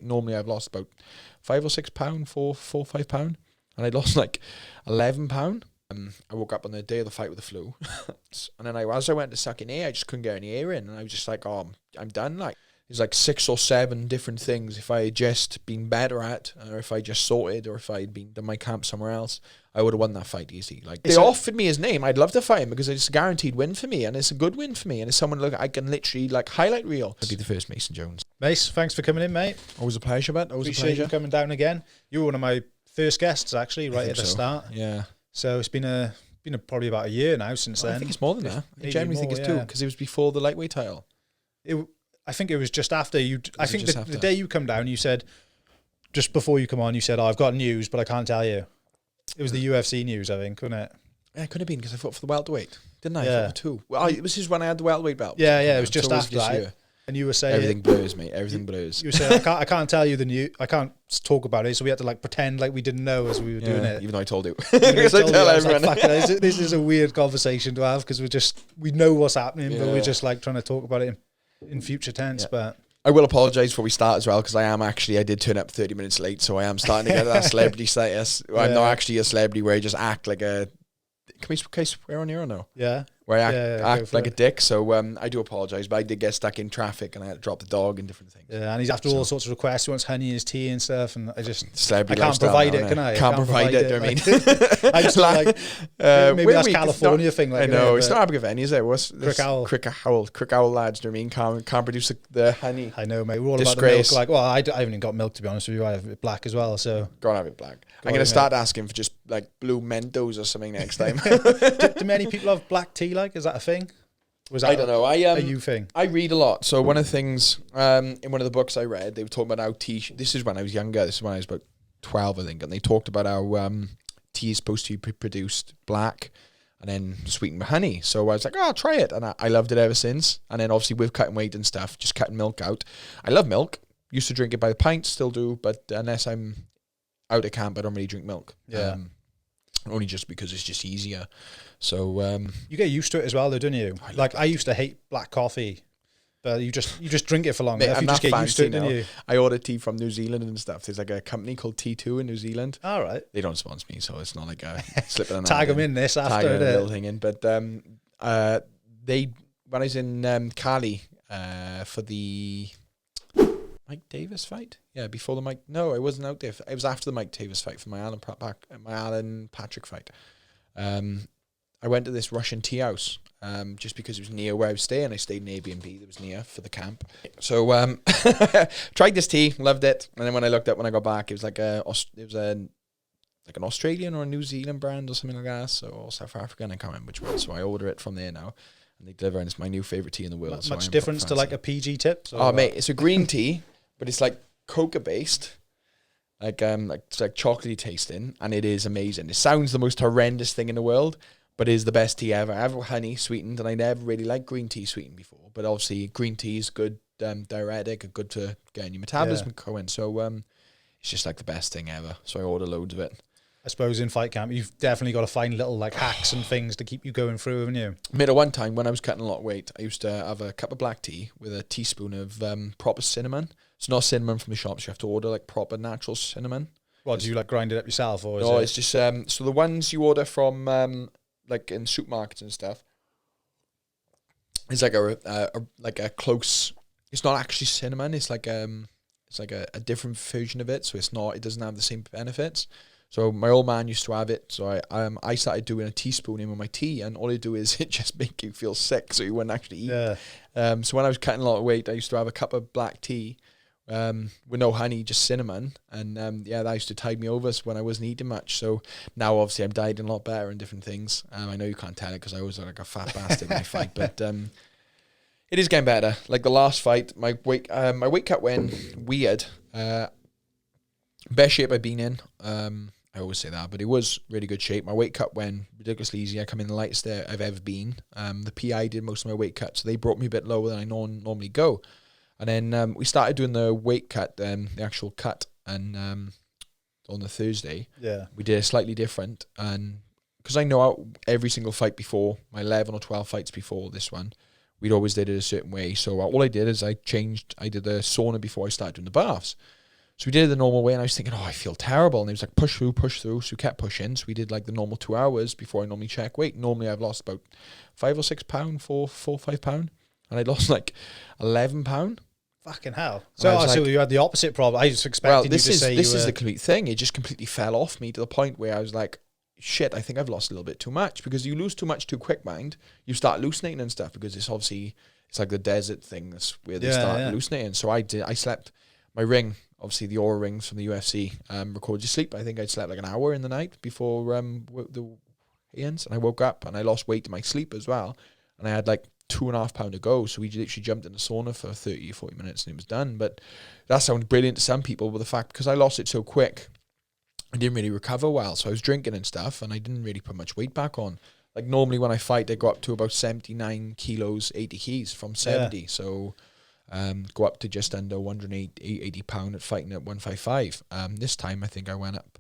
Normally I've lost about 5 or 6 pound, 4 or 5 pound, and I lost like 11 pound. I woke up on the day of the fight with the flu, and then as I went to suck in air, I just couldn't get any air in, and I was just like, oh, I'm done. Like, there's like 6 or 7 different things if I had just been better at, or if I just sorted, or if I had been done my camp somewhere else, I would have won that fight easy. Like, they offered me his name. I'd love to fight him because it's a guaranteed win for me, and it's a good win for me, and it's someone look I can literally like highlight reel. I'd be the first Mason Jones. Mace, thanks for coming in, mate. Always a pleasure, mate. Always Appreciate a pleasure. you coming down again. You were one of my first guests, actually, right at the start. Yeah. So it's been probably about a year now since then. I think it's more than that. I generally think it's 2 because it was before the lightweight title. I think it was just after you. I think the day you come down, you said, just before you come on, you said, "Oh, I've got news, but I can't tell you." It was the UFC news, I think, wasn't it? Yeah, it could have been because I fought for the welterweight, didn't I? Yeah. I fought for 2. Well, this is when I had the welterweight belt. Yeah, it was just after that. And you were saying everything blurs, mate. Everything blurs. You were saying I can't tell you the news. I can't talk about it, so we had to like pretend like we didn't know as we were doing it. Even though I told you, because I tell everyone. Like, this is a weird conversation to have because we know what's happening, but we're just like trying to talk about it in future tense. But I will apologise before we start as well because I did turn up 30 minutes late, so I am starting to get that celebrity status. I'm not actually a celebrity where I just act like a. Can we swear on here or no? Yeah. Where I act like a dick, so I do apologise, but I did get stuck in traffic and I had to drop the dog and different things. Yeah, and he's after all sorts of requests. He wants honey in his tea and stuff, and I can't provide it, can I? Can't provide it, I mean. I just like, maybe that's California thing. Like, I know, it's not Abigail, is it? What's Crick Owl lads, do you know what I mean? Can't produce the honey. I know, mate. We're all about the milk. Like, well, I haven't even got milk, to be honest with you. I have it black as well, so. Go on, have it black. I'm going to start asking for just like blue Mentos or something next time. Do many people have black tea, like? Is that a thing? I don't know. A you thing? I read a lot. So one of the things in one of the books I read, they were talking about how tea. This is when I was younger. This is when I was about 12, I think, and they talked about how tea is supposed to be produced black and then sweetened with honey. So I was like, oh, I'll try it, and I loved it ever since. And then obviously with cutting weight and stuff, just cutting milk out. I love milk. Used to drink it by the pint, still do, but unless I'm out of camp, I don't really drink milk. Yeah. Only just because it's just easier. So you get used to it as well, though, don't you? I used to hate black coffee, but you just drink it for long enough. You just get used to it, don't you? I order tea from New Zealand and stuff. There's like a company called T2 in New Zealand. All right. They don't sponsor me, so it's not like a slipping an tag them in this after a little thing in. But they when I was in Cali for the Mike Davis fight. Yeah, before the Mike. No, I wasn't out there. It was after the Mike Davis fight for my Alan Patrick fight. I went to this Russian tea house just because it was near where I was staying. I stayed in an Airbnb that was near for the camp. So tried this tea, loved it, and then when I looked up when I got back, it was like an Australian or a New Zealand brand or something like that. So or South African, I can't remember which one. So I order it from there now, and they deliver, and it's my new favorite tea in the world. Not much difference to like a PG tip? Oh mate, it's a green tea, but it's like coca based. It's like chocolatey tasting, and it is amazing. It sounds the most horrendous thing in the world, but it is the best tea ever. I have honey sweetened, and I never really liked green tea sweetened before. But obviously, green tea is good diuretic, good to get your metabolism going. So it's just like the best thing ever. So I order loads of it. I suppose in fight camp, you've definitely got to find little like hacks and things to keep you going through, haven't you? Made at one time when I was cutting a lot of weight, I used to have a cup of black tea with a teaspoon of proper cinnamon. It's not cinnamon from the shops. You have to order like proper natural cinnamon. Well, do you like grind it up yourself, or it's just so the ones you order from like in supermarkets and stuff. It's like a close. It's not actually cinnamon. It's like a different version of it. So it doesn't have the same benefits. So my old man used to have it. So I started doing a teaspoon in with my tea, and all it do is it just make you feel sick, so you wouldn't actually eat. Yeah. So when I was cutting a lot of weight, I used to have a cup of black tea. With no honey, just cinnamon, and that used to tide me over when I wasn't eating much. So now obviously I'm dieting a lot better and different things. I know you can't tell it because I was like a fat bastard in my fight, but it is getting better. Like the last fight, my weight cut went weird. Best shape I've been in. I always say that, but it was really good shape. My weight cut went ridiculously easy. I come in the lightest I've ever been. The PI did most of my weight cut, so they brought me a bit lower than I normally go. And then we started doing the weight cut, the actual cut, and on the Thursday, we did it slightly different. And because I know every single fight before, my 11 or 12 fights before this one, we'd always did it a certain way. So all I did is I did the sauna before I started doing the baths. So we did it the normal way, and I was thinking, oh, I feel terrible. And he was like, push through, push through. So we kept pushing. So we did like the normal 2 hours before I normally check weight. Normally I've lost about 5 or 6 pound, 5 pound. And I lost like 11 pound. Fucking hell. So you had the opposite problem. I was expecting you to say this is the complete thing. It just completely fell off me to the point where I was like, shit, I think I've lost a little bit too much. Because you lose too much too quick, mind. You start hallucinating and stuff, because it's obviously, it's like the desert thing. That's where they start hallucinating. So I slept, my ring, obviously the Aura rings from the UFC, record your sleep. I think I'd slept like an hour in the night before the weigh-ins, and I woke up and I lost weight in my sleep as well, and I had like 2.5 pounds to go. So we literally jumped in the sauna for 30 or 40 minutes and it was done. But that sounded brilliant to some people, but the fact, because I lost it so quick, I didn't really recover well. So I was drinking and stuff, and I didn't really put much weight back on. Like normally when I fight, I go up to about 79 kilos, 80 keys from 70. So go up to just under 180 pound at fighting at 155. This time I think I went up,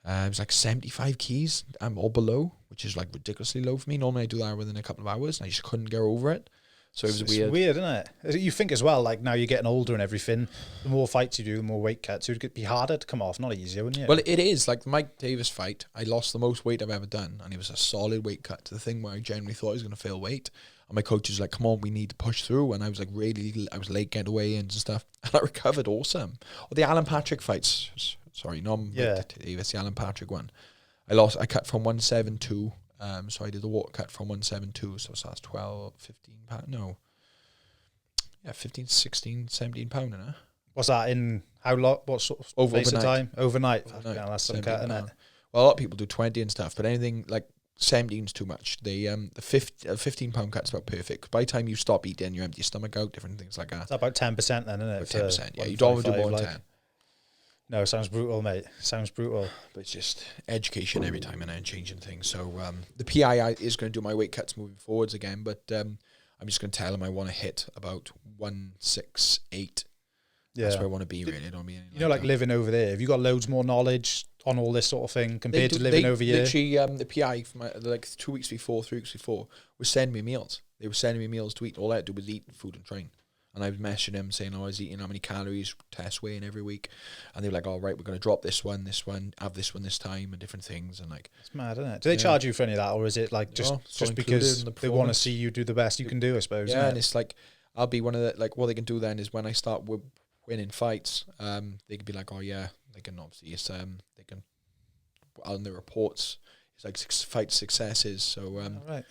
it was like 75 keys or below, which is like ridiculously low for me. Normally I do that within a couple of hours, and I just couldn't go over it. So it was weird. It's weird, isn't it? You think as well, like now you're getting older and everything, the more fights you do, the more weight cuts, it would be harder to come off, not easier, wouldn't it? Well, it is. Like the Mike Davis fight, I lost the most weight I've ever done, and it was a solid weight cut to the thing where I genuinely thought I was going to fail weight. And my coach was like, come on, we need to push through. And I was like, I was late getting away and stuff. And I recovered awesome. Or the Alan Patrick fights, sorry, Davis, the Alan Patrick one. I cut from 172. So I did the water cut from 172. So that's 12, 15 pounds. No. Yeah, 15, 16, 17 pound, innit? What's that in how long? What sort of overnight. Of time? Overnight. Yeah, that's some cut, isn't it? Well, a lot of people do 20 and stuff, but anything like 17 is too much. The 15 pound cut's about perfect. By the time you stop eating, you empty your stomach out, different things like that. It's about 10% then, isn't it? About 10%. Yeah, you don't want to do more than 10. No, sounds brutal, mate. Sounds brutal. But it's just education every time and changing things. So the PI is going to do my weight cuts moving forwards again, but I'm just going to tell him I want to hit about 168. Yeah. That's where I want to be, really. I don't mean you know, like living over there, have you got loads more knowledge on all this sort of thing compared to living over here? Literally, the PI, like 2 weeks before, 3 weeks before, was sending me meals. They were sending me meals to eat. All I had to do was eat food and train. And I was messaging them saying, I was eating how many calories, test weighing every week. And they were like, all right, we're going to drop this one, have this one this time, and different things. And like, it's mad, isn't it? Do they charge you for any of that, or is it like just because they want to see you do the best you can do, I suppose? Yeah, and it's like, I'll be one of the, like, what they can do then is when I start winning fights, they can be like, oh yeah, they can obviously, they can, on the reports, it's like fight successes. So, right.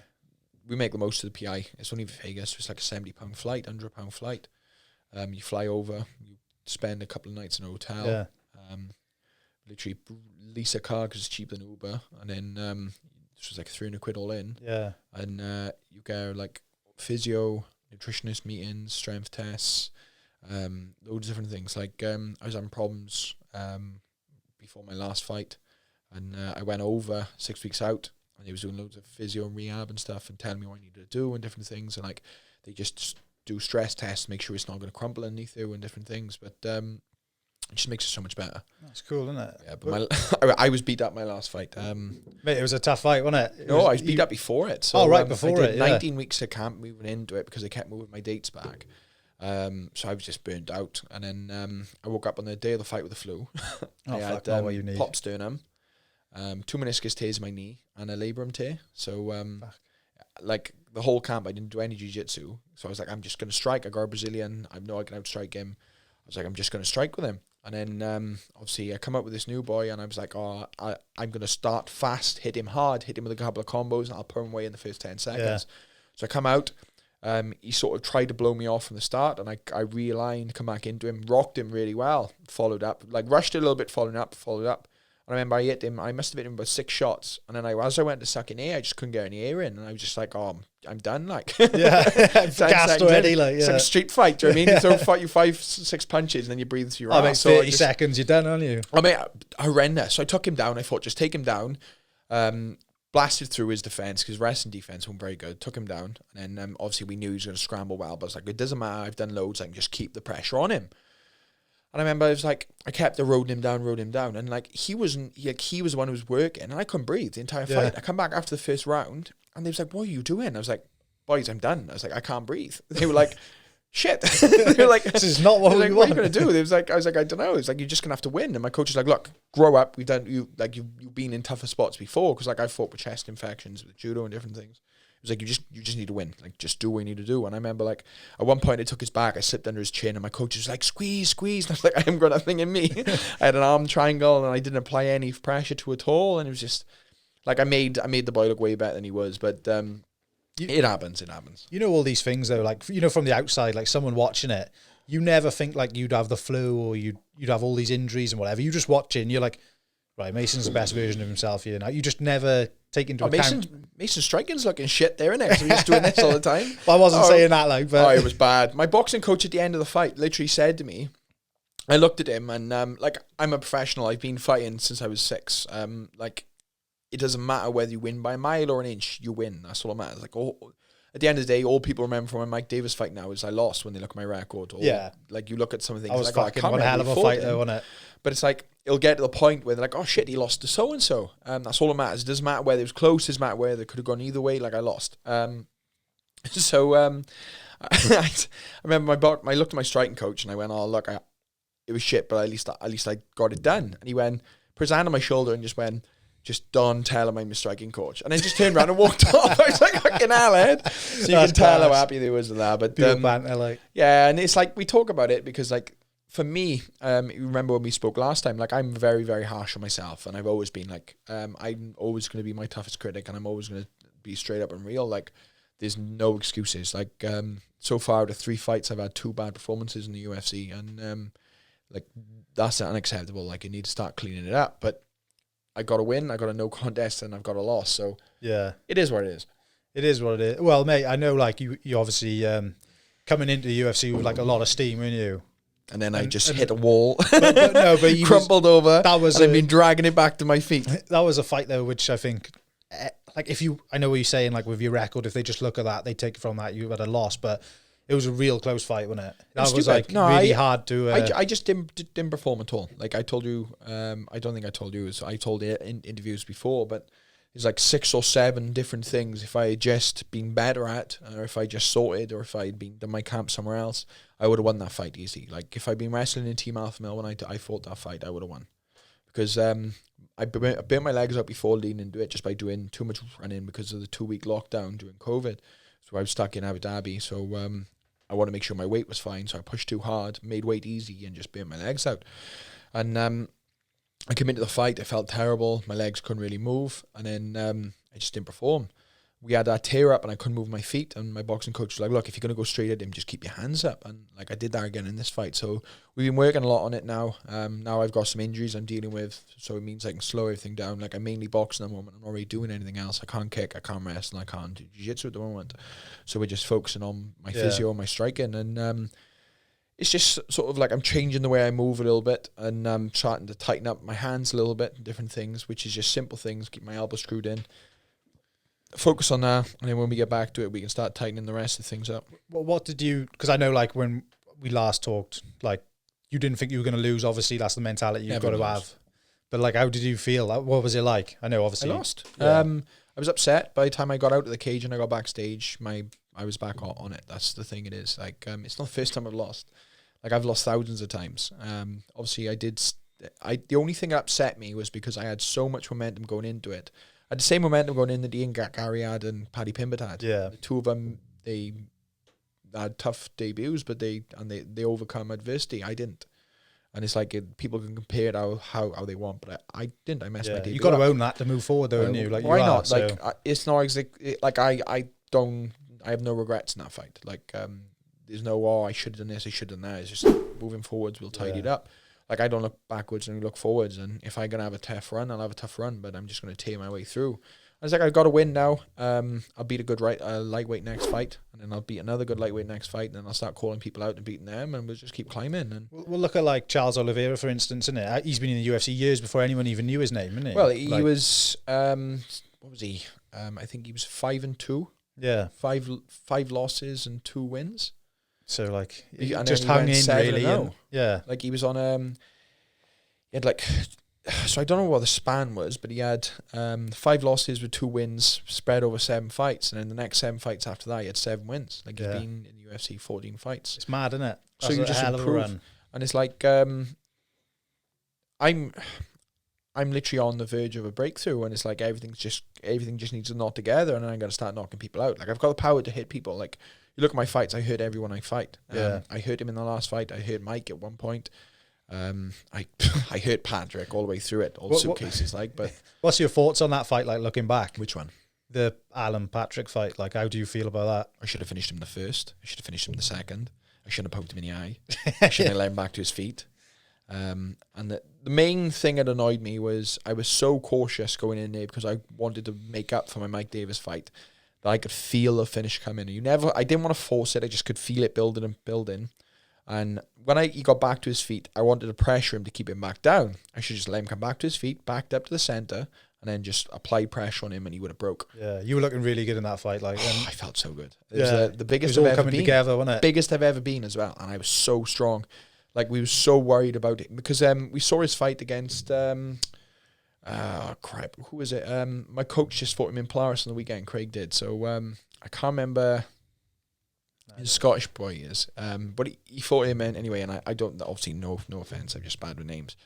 We make the most of the PI. It's only Vegas. So it's like a 70 pound flight, £100 flight. You fly over, you spend a couple of nights in a hotel. Yeah. Literally lease a car because it's cheaper than Uber, and then this was like 300 quid all in. Yeah. And you get like physio, nutritionist meetings, strength tests, loads of different things. Like I was having problems before my last fight, and I went over 6 weeks out. And they was doing loads of physio and rehab and stuff and telling me what I needed to do and different things. And like, they just do stress tests, make sure it's not going to crumble underneath you and different things. But it just makes it so much better. That's cool, isn't it? Yeah, but I was beat up my last fight. Mate, it was a tough fight, wasn't it? I was beat up before it. So, before I did 19 weeks of camp moving into it because I kept moving my dates back. So I was just burnt out. And then I woke up on the day of the fight with the flu. I had what you need. popped sternum. 2 meniscus tears in my knee and a labrum tear. So, like the whole camp, I didn't do any jiu-jitsu. So I was like, I'm just going to strike. I got a Brazilian. I know I can outstrike him. I was like, I'm just going to strike with him. And then, obviously, I come up with this new boy, and I was like, I'm going to start fast, hit him hard, hit him with a couple of combos, and I'll put him away in the first 10 seconds. Yeah. So I come out. He sort of tried to blow me off from the start, and I realigned, come back into him, rocked him really well, followed up, like rushed it a little bit, followed up. I remember I hit him. I must have hit him about 6 shots, and then as I went to suck in air, I just couldn't get any air in, and I was just like, "Oh, I'm done." Like, yeah, gassed already. Like, it's like a street fight. Do you know what I mean? You throw you 5-6 punches, and then you breathe through your ass. I mean, 30 seconds, you're done, aren't you? I mean, horrendous. So I took him down. I thought, just take him down. Blasted through his defense because wrestling defense wasn't very good. Took him down, and then obviously we knew he was going to scramble well. But I was like, it doesn't matter. I've done loads. I can just keep the pressure on him. And I remember I was like, I kept roading him down, and like he was the one who was working, and I couldn't breathe the entire fight. I come back after the first round, and they was like, "What are you doing?" I was like, "Boys, I'm done." I was like, "I can't breathe." They were like, shit. They're like, this is not what we want. What are you going to do? I was like, I don't know. It's like, you're just going to have to win. And my coach is like, look, grow up. You've been in tougher spots before. Cause like I fought with chest infections with judo and different things. It was like, you just need to win. Like, just do what you need to do. And I remember like at one point I took his back, I slipped under his chin and my coach was like, squeeze. And I was like, I haven't got nothing in me. I had an arm triangle and I didn't apply any pressure to it at all. And it was just like, I made the boy look way better than he was. But, it happens. You know, all these things though, like, you know, from the outside, like someone watching it, you never think like you'd have the flu or you'd have all these injuries and whatever. You just watch it and you're like, right, Mason's the best version of himself here now. You just never take into account. Mason's striking's looking shit there, innit? So he's doing this all the time. Well, I wasn't saying that, like, but it was bad. My boxing coach at the end of the fight literally said to me, I looked at him and like, I'm a professional. I've been fighting since I was 6. Like, it doesn't matter whether you win by a mile or an inch, you win. That's all that matters. Like, at the end of the day, all people remember from my Mike Davis fight now is I lost when they look at my record. Or, like, you look at some of the things. I was like, fucking one hell of a fight, though, wasn't it? But it's like, it'll get to the point where they're like, oh, shit, he lost to so-and-so. That's all that matters. It doesn't matter whether it was close. It doesn't matter whether it could have gone either way. Like, I lost. I remember I looked at my striking coach and I went, oh, look, it was shit, but at least I got it done. And he went, put his hand on my shoulder and just went, just don't tell him I'm a striking coach. And then just turned around and walked off. I was like, fucking hell, Ed. So you can tell how happy they was with that. But banter, like. Yeah, and it's like, we talk about it because, like, for me, you remember when we spoke last time, like, I'm very, very harsh on myself. And I've always been like, I'm always going to be my toughest critic and I'm always going to be straight up and real. Like, there's no excuses. Like, so far out of 3 fights, I've had 2 bad performances in the UFC. And, like, that's unacceptable. Like, you need to start cleaning it up. But I got a win, I got a no contest, and I've got a loss. So yeah, it is what it is. It is what it is. Well, mate, I know, like, you obviously coming into the UFC with like a lot of steam, weren't you? And then I just hit a wall, but you crumpled over. That was, and I've been dragging it back to my feet. That was a fight though, which I think, like, I know what you're saying, like with your record, if they just look at that, they take it from that, you had a loss, but. It was a real close fight, wasn't it? That was like really hard to. I just didn't perform at all. Like I told you, I don't think I told you. I told it in interviews before, but there's like 6 or 7 different things. If I had just been better at, or if I just sorted, or if I had been done my camp somewhere else, I would have won that fight easy. Like if I'd been wrestling in Team Alpha Male when I fought that fight, I would have won, because I burnt my legs out before leading into it just by doing too much running because of the 2-week lockdown during COVID. So I was stuck in Abu Dhabi. So I want to make sure my weight was fine, so I pushed too hard, made weight easy, and just burnt my legs out. And I came into the fight, I felt terrible, my legs couldn't really move, and then I just didn't perform. We had that tear up, and I couldn't move my feet, and my boxing coach was like, look, if you're going to go straight at him, just keep your hands up. And like I did that again in this fight. So we've been working a lot on it now. Now I've got some injuries I'm dealing with, so it means I can slow everything down. Like I'm mainly boxing at the moment. I'm not really doing anything else. I can't kick, I can't wrestle, I can't do jiu-jitsu at the moment. So we're just focusing on my physio, my striking, and it's just sort of like I'm changing the way I move a little bit, and I'm starting to tighten up my hands a little bit, different things, which is just simple things, keep my elbow screwed in. Focus on that, and then when we get back to it, we can start tightening the rest of things up. Well, what did you, because I know like when we last talked, like you didn't think you were going to lose, obviously that's the mentality you've got to have. But like, how did you feel? What was it like? I know obviously I lost. Yeah. I was upset. By the time I got out of the cage and I got backstage, I was back on it. That's the thing it is. Like, it's not the first time I've lost. Like, I've lost thousands of times. Obviously the only thing that upset me was because I had so much momentum going into it. I had the same momentum going in that Ian Gary had and Paddy Pimblett had. Yeah. The two of them, they had tough debuts, but they overcome adversity. I didn't. And it's like people can compare it how they want, but I didn't. I messed my debut. You got to own that to move forward, though, haven't you? Like, why not? Like, it's not exactly like I have no regrets in that fight. Like, there's no I should have done this, I should have done that. It's just moving forwards. We'll tidy it up. Like, I don't look backwards and look forwards. And if I'm gonna have a tough run, I'll have a tough run. But I'm just gonna tear my way through. I was like, I've got to win now. I'll beat a good lightweight next fight, and then I'll beat another good lightweight next fight, and then I'll start calling people out and beating them, and we'll just keep climbing. And we'll look at like Charles Oliveira, for instance, isn't it? He's been in the UFC years before anyone even knew his name, isn't he? Well, he was what was he? I think he was 5-2. Yeah, five losses and 2 wins. So like, he just hung in really. And, yeah, like he was on he had like so I don't know what the span was, but he had 5 losses with 2 wins spread over 7 fights, and then the next 7 fights after that he had 7 wins. Like he's been in UFC 14 fights. It's mad, isn't it? That's so you just improve, and it's like I'm literally on the verge of a breakthrough, and it's like everything just needs to knot together, and then I'm gonna start knocking people out. Like I've got the power to hit people. Like you look at my fights, I hurt everyone I fight. I hurt him in the last fight. I hurt Mike at one point. I hurt Patrick all the way through it, all suitcases. Like, but what's your thoughts on that fight? Like looking back, which one? The Alan Patrick fight. Like, how do you feel about that? I should have finished him the first. I should have finished him the second. I shouldn't have poked him in the eye. I shouldn't have let him back to his feet. And the main thing that annoyed me was I was so cautious going in there because I wanted to make up for my Mike Davis fight that I could feel the finish coming. I didn't want to force it. I just could feel it building and building. And when he got back to his feet, I wanted to pressure him to keep him back down. I should just let him come back to his feet, backed up to the center, and then just apply pressure on him, and he would have broke. Yeah, you were looking really good in that fight. Like, I felt so good. It was the biggest it was all I've ever coming been. Together, wasn't it? Biggest I've ever been as well, and I was so strong. Like we were so worried about it because we saw his fight against who was it? My coach just fought him in Polaris on the weekend. Craig did. So I can't remember. He's a Scottish boy, he is. But he fought him anyway, and I don't, obviously, no offense, I'm just bad with names.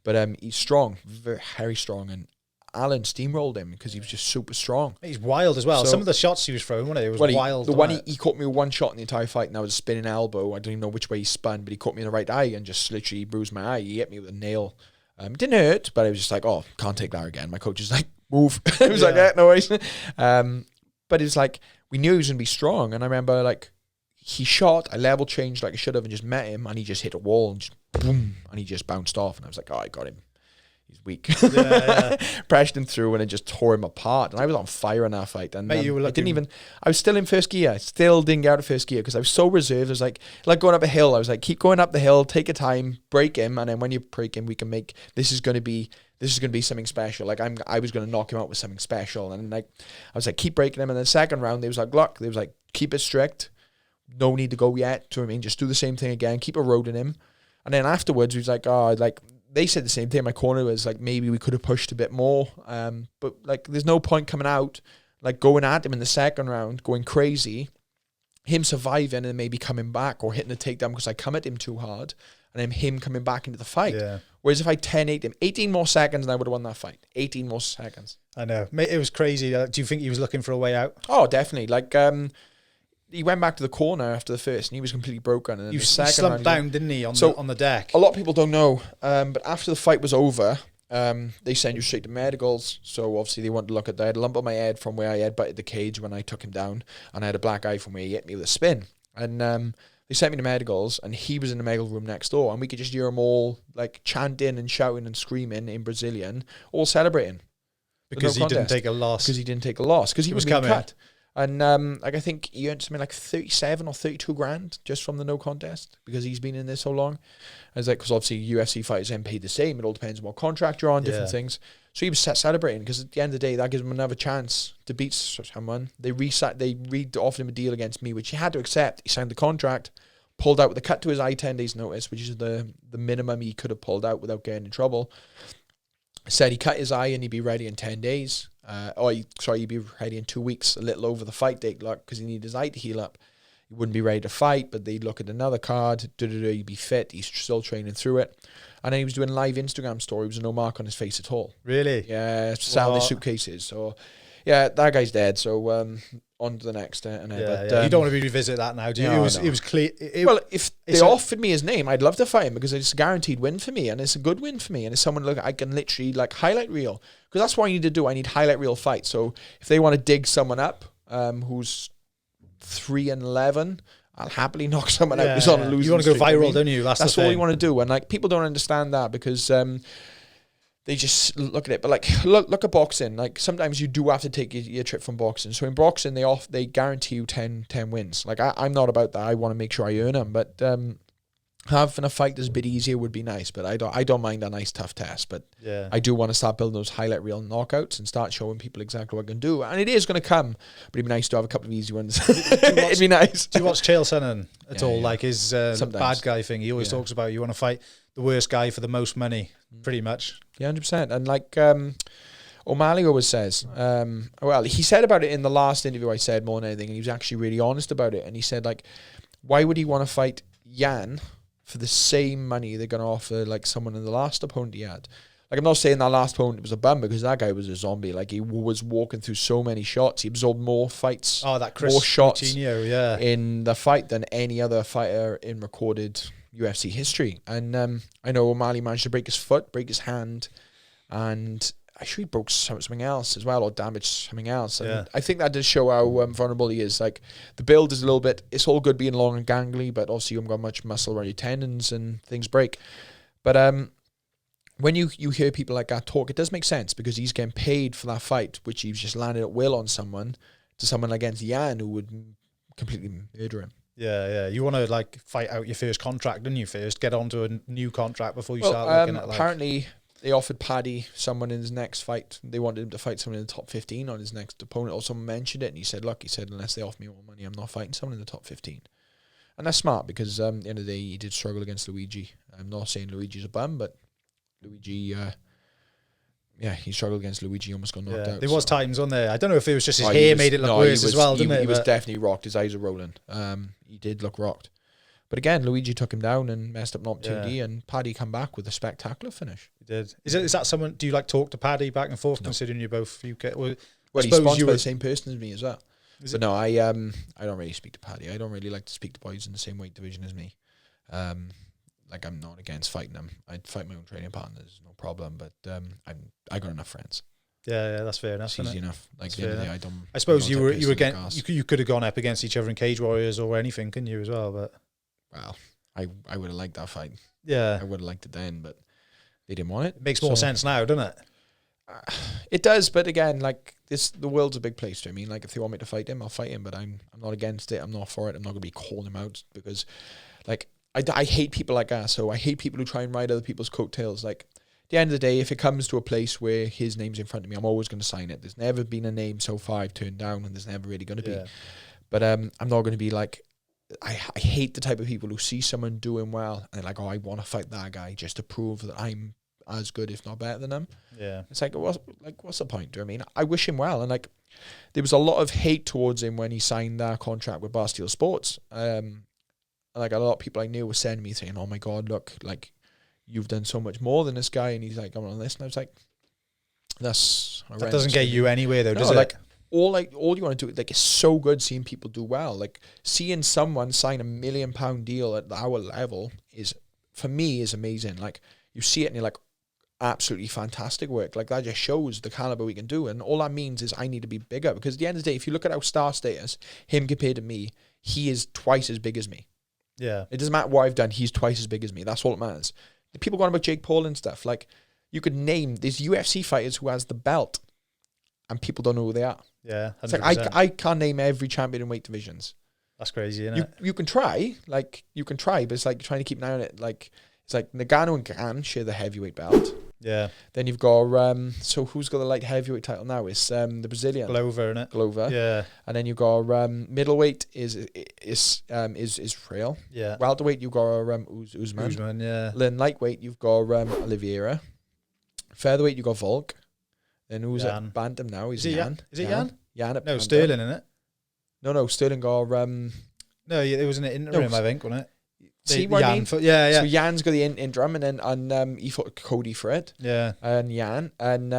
But he's strong, very strong, and Alan steamrolled him because he was just super strong. He's wild as well. So, some of the shots he was throwing, it was wild. The one he caught me with one shot in the entire fight, and that was a spinning elbow. I don't even know which way he spun, but he caught me in the right eye and just literally bruised my eye. He hit me with a nail. Didn't hurt, but I was just like, oh, can't take that again. My coach is like, move. I was like, no worries. But it's like, we knew he was going to be strong, and I remember like, he shot, I level changed like I should have and just met him, and he just hit a wall and just boom, and he just bounced off, and I was like, oh, I got him. He's weak. Pressured him through, and it just tore him apart, and I was on fire in that fight. And I was still in first gear. I still didn't get out of first gear because I was so reserved. I was like going up a hill. I was like, keep going up the hill, take your time, break him, and then when you break him, we can make, this is going to be something special. Like I was going to knock him out with something special, and like I was like, keep breaking him. And then the second round, they was like, look, they was like, keep it strict. No need to go yet. Do you know what I mean? Just do the same thing again. Keep eroding him. And then afterwards, we was like, oh, like they said the same thing. My corner was like, maybe we could have pushed a bit more. But like, there's no point coming out, like going at him in the second round, going crazy, him surviving and maybe coming back or hitting the takedown because I come at him too hard, and then him coming back into the fight. Yeah. Whereas if I 10-8 him, 18 more seconds and I would have won that fight. 18 more seconds. I know. It was crazy. Do you think he was looking for a way out? Oh, definitely. Like, he went back to the corner after the first, and he was completely broken. And he slumped down, didn't he, on the deck? A lot of people don't know, but after the fight was over, they sent you straight to medicals. So obviously they wanted to look at that. I had a lump on my head from where I had butted the cage when I took him down, and I had a black eye from where he hit me with a spin. And they sent me to medicals, and he was in the medical room next door, and we could just hear them all like chanting and shouting and screaming in Brazilian, all celebrating because he didn't take a loss. Because he didn't take a loss because he was coming. Cut. And like I think he earned something like 37 or 32 grand just from the no contest because he's been in there so long. I was like, because obviously UFC fighters ain't paid the same. It all depends on what contract you're on, different things. So he was celebrating because at the end of the day, that gives him another chance to beat someone. They offered him a deal against me, which he had to accept. He signed the contract, pulled out with a cut to his eye 10 days notice, which is the minimum he could have pulled out without getting in trouble. Said he cut his eye and he'd be ready in 10 days. He'd be ready in 2 weeks, a little over the fight date, because he needed his eye to heal up. He wouldn't be ready to fight, but they'd look at another card. He'd be fit. He's still training through it. And then he was doing live Instagram story with no mark on his face at all. Really? Yeah, selling suitcases. So, yeah, that guy's dead. So, on to the next. You don't want to revisit that now, do you? No, it was clear. If they offered me his name, I'd love to fight him because it's a guaranteed win for me, and it's a good win for me, and it's someone I can literally highlight reel, because that's what I need to do. I need highlight reel fights. So if they want to dig someone up who's 3-11, I'll happily knock someone out who's on a losing streak. You want to go viral, don't you? That's all you want to do, and people don't understand that because they just look at it. But look at boxing. Sometimes you do have to take your trip from boxing. So in boxing, they guarantee you 10 wins. I'm not about that. I want to make sure I earn them. But having a fight that's a bit easier would be nice, but I don't mind a nice tough test. But Yeah. I do want to start building those highlight reel knockouts and start showing people exactly what I can do. And it is going to come, but it'd be nice to have a couple of easy ones. It'd be nice. Do you watch Chael Sonnen at all? Yeah. Like his bad guy thing. He always talks about you want to fight the worst guy for the most money, pretty much. Yeah, 100%. And like O'Malley always says, well, he said about it in the last interview I said more than anything, and he was actually really honest about it. And he said, like, why would he want to fight Jan for the same money they're going to offer like someone in the last opponent he had? Like, I'm not saying that last opponent was a bum, because that guy was a zombie. Like, he was walking through so many shots. He absorbed more fights, more shots Coutinho, in the fight than any other fighter in recorded UFC history. And I know O'Malley managed to break his foot, break his hand, and I'm sure he broke something else as well, or damaged something else. And I think that does show how vulnerable he is. Like, the build is a little bit, it's all good being long and gangly, but also you haven't got much muscle around your tendons and things break. But when you hear people like that talk, it does make sense, because he's getting paid for that fight, which he's just landed at will on someone, to someone against Jan, who would completely murder him. Yeah. You want to like fight out your first contract, don't you? First, get onto a new contract before you start looking at like. Apparently, they offered Paddy someone in his next fight. They wanted him to fight someone in the top 15 on his next opponent. Or someone mentioned it, and he said, "Look," he said, "unless they offer me more money, I'm not fighting someone in the top 15." And that's smart, because at the end of the day, he did struggle against Luigi. I'm not saying Luigi's a bum, but Luigi, he struggled against Luigi, almost got knocked out. There was times on there. I don't know if it was just his hair made it look worse as well, didn't it? He was definitely rocked. His eyes were rolling. He did look rocked. But again, Luigi took him down and messed up an opportunity, and Paddy come back with a spectacular finish. He did. Is that someone, do you like talk to Paddy back and forth, considering you're both UK? Well, he's sponsored by the same person as me as well. But no, I don't really speak to Paddy. I don't really like to speak to boys in the same weight division as me. Like, I'm not against fighting them. I'd fight my own training partners, no problem. But I got enough friends. Yeah, that's fair enough. It's easy enough. Like, the end of the day, I suppose you could have gone up against each other in Cage Warriors or anything, couldn't you, as well? But well, I would have liked that fight. Yeah, I would have liked it then, but they didn't want it. It makes more sense now, doesn't it? It does, but again, like, the world's a big place. I mean, like, if they want me to fight him, I'll fight him. But I'm not against it. I'm not for it. I'm not going to be calling him out, because, like, I hate people like that. So I hate people who try and ride other people's coattails. Like, at the end of the day, if it comes to a place where his name's in front of me, I'm always going to sign it. There's never been a name so far I've turned down, and there's never really going to be. But I'm not going to be like, I hate the type of people who see someone doing well and they're like, oh, I want to fight that guy just to prove that I'm as good, if not better than them. Yeah, it's like, what's the point? Do you know what I mean? I wish him well, and like, there was a lot of hate towards him when he signed that contract with Barstool Sports. Like, a lot of people I knew were sending me saying, "Oh my God, look, like, you've done so much more than this guy," and he's like, "I'm on this," and I was like, that doesn't get you anywhere though, does it? Like, all you want to do, like, it's so good seeing people do well. Like, seeing someone sign $1 million deal at our level is, for me, is amazing. Like, you see it and you're like, absolutely fantastic work. Like, that just shows the caliber we can do. And all that means is I need to be bigger, because at the end of the day, if you look at our star status, him compared to me, he is twice as big as me. Yeah. It doesn't matter what I've done, he's twice as big as me. That's all that matters. The people going about Jake Paul and stuff, like, you could name these UFC fighters who has the belt and people don't know who they are. Yeah, 100%. It's like, I can't name every champion in weight divisions. That's crazy, isn't it? You can try, but it's like trying to keep an eye on it. Like, it's like Nagano and Gan share the heavyweight belt. Yeah. Then you've got so who's got the light heavyweight title now? It's the Brazilian Glover, isn't it? Glover. Yeah. And then you've got middleweight is Frail. Yeah. Welterweight you've got Usman. Usman, yeah. Then lightweight you've got Oliveira. Featherweight you've got Volk. Then who's at bantam now? Is it Jan? Is it Jan? Jan at no, bantam. Sterling, isn't it? No, Sterling got no, it was an interim, I think, wasn't it? See what I mean? Yeah. So Jan's got the interim, and then he fought Cody for it. Yeah. And Jan and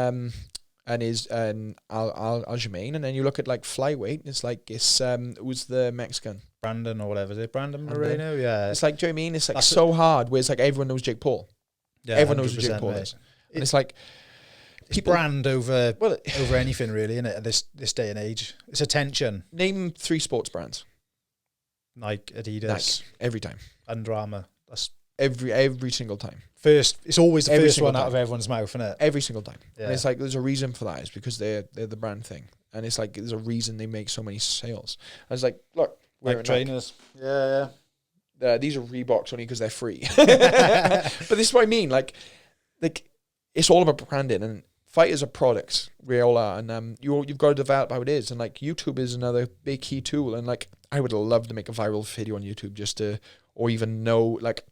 Aljamain, and then you look at like flyweight. It's like who's the Mexican? Brandon or whatever. Is it Brandon Moreno? Yeah. It's like, do you know what I mean? It's like so hard. Where it's like everyone knows Jake Paul. Yeah. Everyone knows who Jake Paul is, and it's like people brand over anything really, isn't it? At this day and age, it's attention. Name 3 sports brands. Nike, Adidas, Nike, every time. Under Armour. That's every single time. First, it's always the first one out of everyone's mouth, isn't it? Every single time. Yeah. And it's like there's a reason for that. It's because they're the brand thing, and it's like there's a reason they make so many sales. I was like, look, we're like trainers. Yeah. these are Reeboks only because they're free. But this is what I mean. Like it's all about branding, and fighters are products. We all are, and you've got to develop how it is. And like YouTube is another big key tool. And like I would love to make a viral video on YouTube just to, or even know, like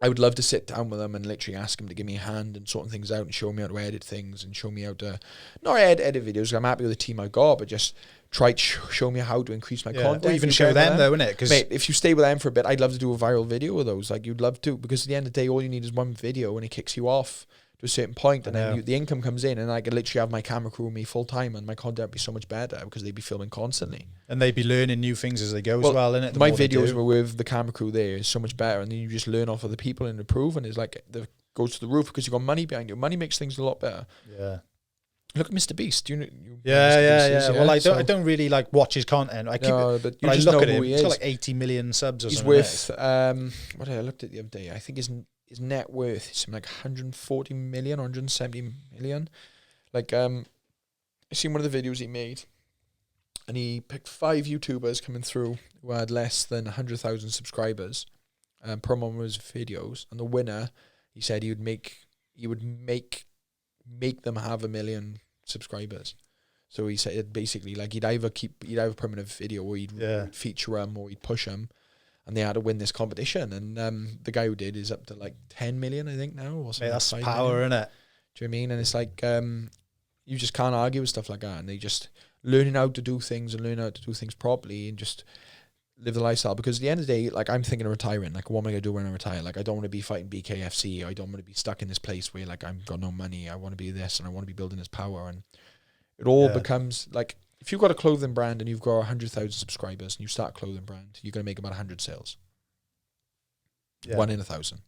I would love to sit down with them and literally ask them to give me a hand and sorting things out and show me how to edit things and show me how to not edit videos. I'm happy with the team I got, but just try to show me how to increase my content. Or even show them though, innit? Because mate, if you stay with them for a bit, I'd love to do a viral video with those. Like you'd love to, because at the end of the day, all you need is one video and it kicks you off to a certain point, and then the income comes in, and I could literally have my camera crew with me full time, and my content would be so much better because they'd be filming constantly. And they'd be learning new things as they go as well, innit? My videos were with the camera crew there is so much better, and then you just learn off of the people and improve, and it's like the goes to the roof because you got money behind you. Money makes things a lot better. Yeah. Look at Mr. Beast. You Yeah. Well, I don't really like watch his content. I keep it, but you I just look know at who him. he He's got is. like 80 million subs or He's something. worth what I looked at the other day. I think his net worth is something like 140 million or 170 million. Like I seen one of the videos he made, and he picked 5 YouTubers coming through who had less than 100,000 subscribers, promo his videos, and the winner, he said he would make them have 1 million subscribers. So he said basically like he'd either have a permanent video or he'd feature them or he'd push them, and they had to win this competition. And the guy who did is up to like 10 million, I think now. Or something. That's power, isn't it? Do you know what I mean? And it's like you just can't argue with stuff like that. And they just learning how to do things and learn how to do things properly and just live the lifestyle. Because at the end of the day, like I'm thinking of retiring. Like what am I gonna do when I retire? Like I don't want to be fighting BKFC. I don't want to be stuck in this place where like I've got no money. I want to be this and I want to be building this power. And it all becomes like, if you've got a clothing brand and you've got 100,000 subscribers and you start a clothing brand, you're gonna make about 100 sales. 1 in 1,000.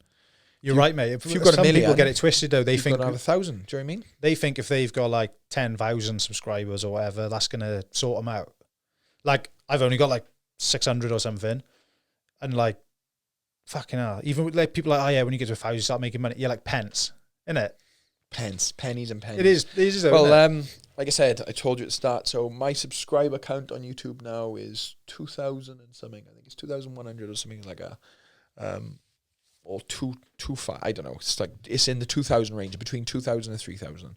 You're right, mate. If you've got some 1 million, people get it twisted though. They think got 1,000. Do you know what I mean? They think if they've got like 10,000 subscribers or whatever, that's gonna sort them out. Like I've only got like 600 or something, and like fucking hell. Even with like people like, oh yeah, when you get to 1,000, you start making money. You're like pence, innit? Pennies and pennies. It is. Well, like I said, I told you at the start. So my subscriber count on YouTube now is 2,000 and something. I think it's 2,100 or something like a, or 2,500. I don't know. It's like it's in the 2,000 range, between 2,000 and 3,000.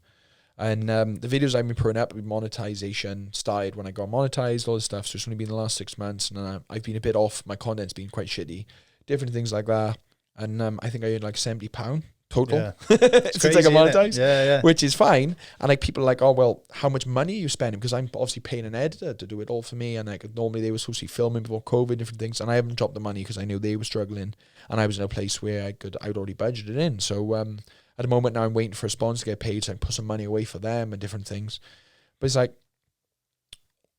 And the videos I've been putting up with monetization started when I got monetized, all this stuff. So it's only been the last 6 months, and I've been a bit off. My content's been quite shitty, different things like that. And I think I earned like £70 total since I got monetized, which is fine. And like people are like, oh well, how much money are you spending? Because I'm obviously paying an editor to do it all for me, and like normally they were supposed to be filming before COVID, different things, and I haven't dropped the money because I knew they were struggling, and I was in a place where I'd already budgeted in. So at the moment now I'm waiting for a sponsor to get paid so I can put some money away for them and different things. But it's like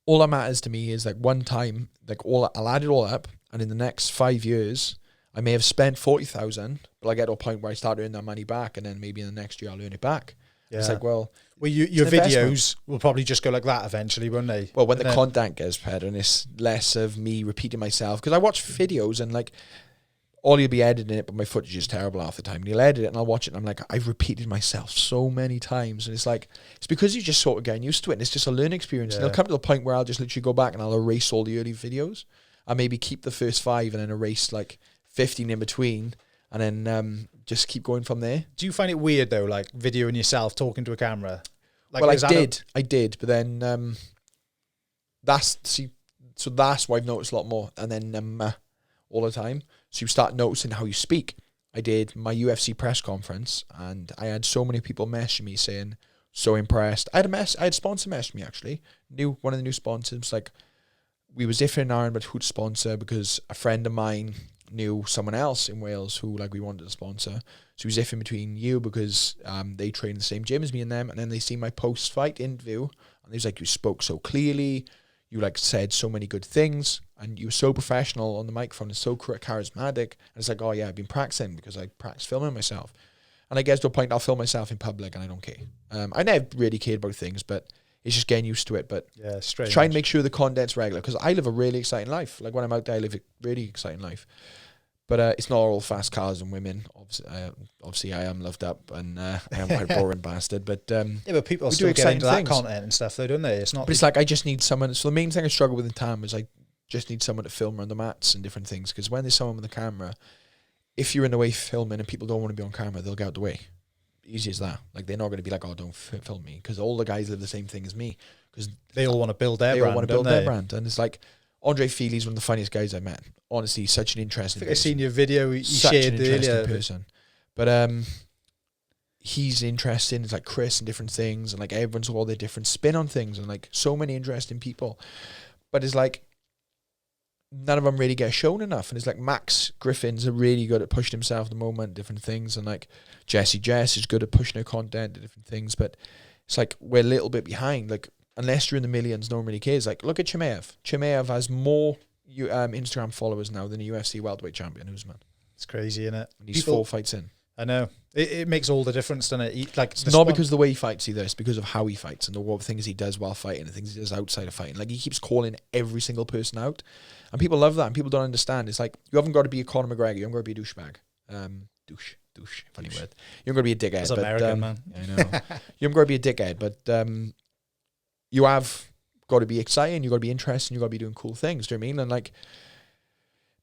all that matters to me is like one time, like I'll add it all up, and in the next 5 years I may have spent 40,000, but I get to a point where I start earning that money back, and then maybe in the next year I'll earn it back. Yeah. It's like, well, your videos will probably just go like that eventually, won't they? Well, when the content gets better and it's less of me repeating myself, because I watch videos and like all you'll be editing it, but my footage is terrible half the time. And you'll edit it and I'll watch it and I'm like, I've repeated myself so many times, and it's like, it's because you just sort of getting used to it, and it's just a learning experience. And it'll come to the point where I'll just literally go back and I'll erase all the early videos. I maybe keep the first 5 and then erase like 15 in between, and then just keep going from there. Do you find it weird though, like videoing yourself talking to a camera? Like, well, I did, but then that's why I've noticed a lot more. And then all the time, so you start noticing how you speak. I did my UFC press conference, and I had so many people messaging me saying, so impressed. I had a sponsor message me actually. One of the new sponsors, like, we was different in Ireland, but who'd sponsor, because a friend of mine knew someone else in Wales who like we wanted to sponsor. So he was iffing between you because they train in the same gym as me and them, and then they see my post-fight interview and he was like, you spoke so clearly, you like said so many good things, and you were so professional on the microphone and so charismatic. And it's like, oh yeah, I've been practicing because I practice filming myself. And I guess to a point I'll film myself in public and I don't care. I never really cared about things, but it's just getting used to it. But try and make sure the content's regular, because I live a really exciting life. Like when I'm out there, I live a really exciting life. But it's not all fast cars and women. Obviously, I am loved up, and I am quite a boring bastard. But but people still get into that content and stuff, though, don't they? It's not. But it's like I just need someone. So the main thing I struggle with in time is I just need someone to film around the mats and different things. Because when there's someone with a camera, if you're in the way filming and people don't want to be on camera, they'll get out the way. Easy as that. Like, they're not going to be like, oh, don't film me, because all the guys live the same thing as me. Because they all want to build their brand. They all want to build their brand, and it's like Andre Feely's one of the funniest guys I've met. Honestly, such an interesting. I've seen your video you such shared an interesting earlier. Person, but he's interesting. It's like Chris and different things, and like everyone's got all their different spin on things, and like so many interesting people. But it's like none of them really get shown enough. And it's like Max Griffin's are really good at pushing himself at the moment, different things, and like Jessie Jess is good at pushing her content, different things. But it's like we're a little bit behind. Like, unless you're in the millions, no one really cares. Like, look at Chimaev. Chimaev has more Instagram followers now than a UFC welterweight champion, Usman. It's crazy, isn't it? And he's 4 fights in. I know. It makes all the difference, doesn't it? Like, it's not because of the way he fights either. It's because of how he fights and the things he does while fighting and the things he does outside of fighting. Like, he keeps calling every single person out. And people love that, and people don't understand. It's like, you haven't got to be a Conor McGregor. You haven't got to be a douchebag. Douche. Funny word. You haven't got to be a dickhead. That's American, man. I know. You haven't got to be a dickhead, but you have got to be exciting. You've got to be interesting. You've got to be doing cool things. Do you know what I mean? And like,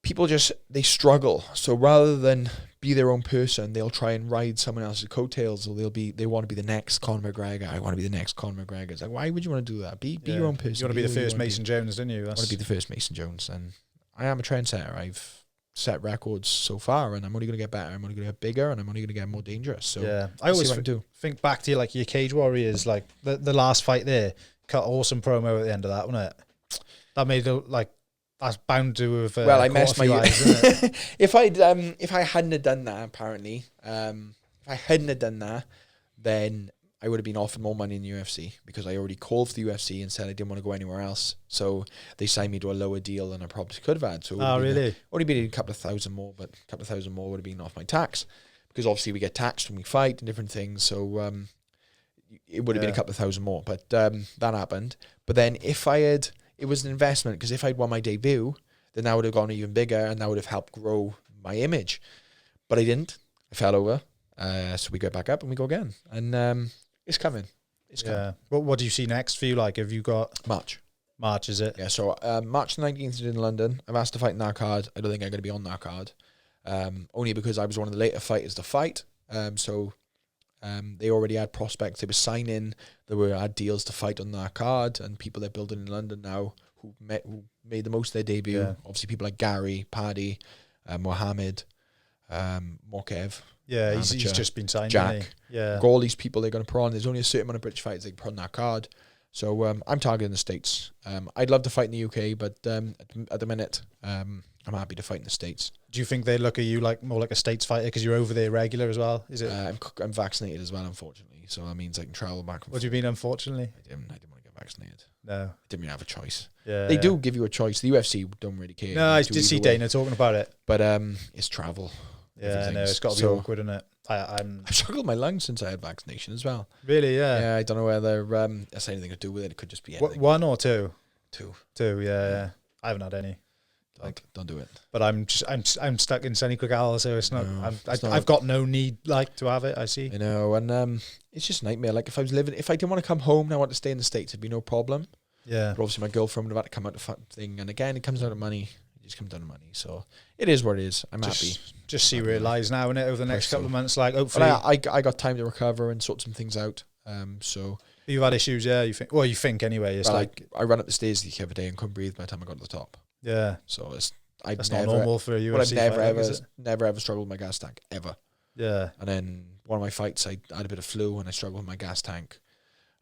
people they struggle. So rather than be their own person, they'll try and ride someone else's coattails, or they want to be the next Conor McGregor. I want to be the next Conor McGregor. It's like, why would you want to do that? Be your own person. You want to be the first Mason Jones, didn't you? I want to be the first Mason Jones, and I am a trendsetter. I've set records so far, and I'm only going to get better. I'm only going to get bigger, and I'm only going to get more dangerous. So yeah, I always think back to your Cage Warriors, like the last fight there. Cut awesome promo at the end of that, wasn't it? That made it like that's bound to have. Well, I messed my eyes, isn't it? if I hadn't have done that, apparently, if I hadn't have done that, then I would have been offered more money in the UFC, because I already called for the UFC and said I didn't want to go anywhere else. So they signed me to a lower deal than I probably could have had. So really? Only been a couple of thousand more, but a couple of thousand more would have been off my tax, because obviously we get taxed when we fight and different things. So it would have been a couple of thousand more, but that happened. But then it was an investment, because if I'd won my debut, then that would have gone even bigger, and that would have helped grow my image. But I didn't. I fell over. So we go back up and we go again. And it's coming. It's coming. Yeah. What do you see next for you? Like, have you got March? March, is it? Yeah. So March 19th is in London. I've asked to fight in that card. I don't think I'm going to be on that card. Only because I was one of the later fighters to fight. They already had prospects. They were signing. Had deals to fight on that card, and people they're building in London now who made the most of their debut. Yeah. Obviously, people like Gary, Paddy, Mohammed, Mokev. Yeah, he's just been signed. Jack. Yeah, all these people they're going to put on. There's only a certain amount of British fighters they can put on that card. So I'm targeting the States. I'd love to fight in the UK, but at the minute, I'm happy to fight in the States. Do you think they look at you like more like a States fighter because you're over there regular as well? Is it? I'm vaccinated as well, unfortunately. So that means I can travel back. What do you mean, unfortunately? I didn't want to get vaccinated. No, I didn't really have a choice. Yeah, they do give you a choice. The UFC don't really care. No, I did see Dana talking about it, but it's travel. Yeah, no, it's got to be awkward, isn't it? I've struggled with my lungs since I had vaccination as well. Really? Yeah. Yeah, I don't know whether that's anything to do with it. It could just be anything. One or two? Two. Yeah. I haven't had any. Don't do it. But I'm stuck in Sunny Quigal, so it's not. I've got no need to have it. I see. You know, and it's just a nightmare. Like if I didn't want to come home and I want to stay in the States, it'd be no problem. Yeah. But obviously my girlfriend would have had to come out to thing, and again, it comes down to money. It just comes down to money. So it is what it is. I'm happy. Just see where it lies now, innit? Over the next couple of months, like hopefully. But I got time to recover and sort some things out. So you've had issues, yeah. You think? Well, you think anyway. It's like I ran up the stairs the other day and couldn't breathe by the time I got to the top. Yeah. So that's not normal for a UFC I've never ever struggled with my gas tank ever. Yeah. And then one of my fights, I had a bit of flu and I struggled with my gas tank.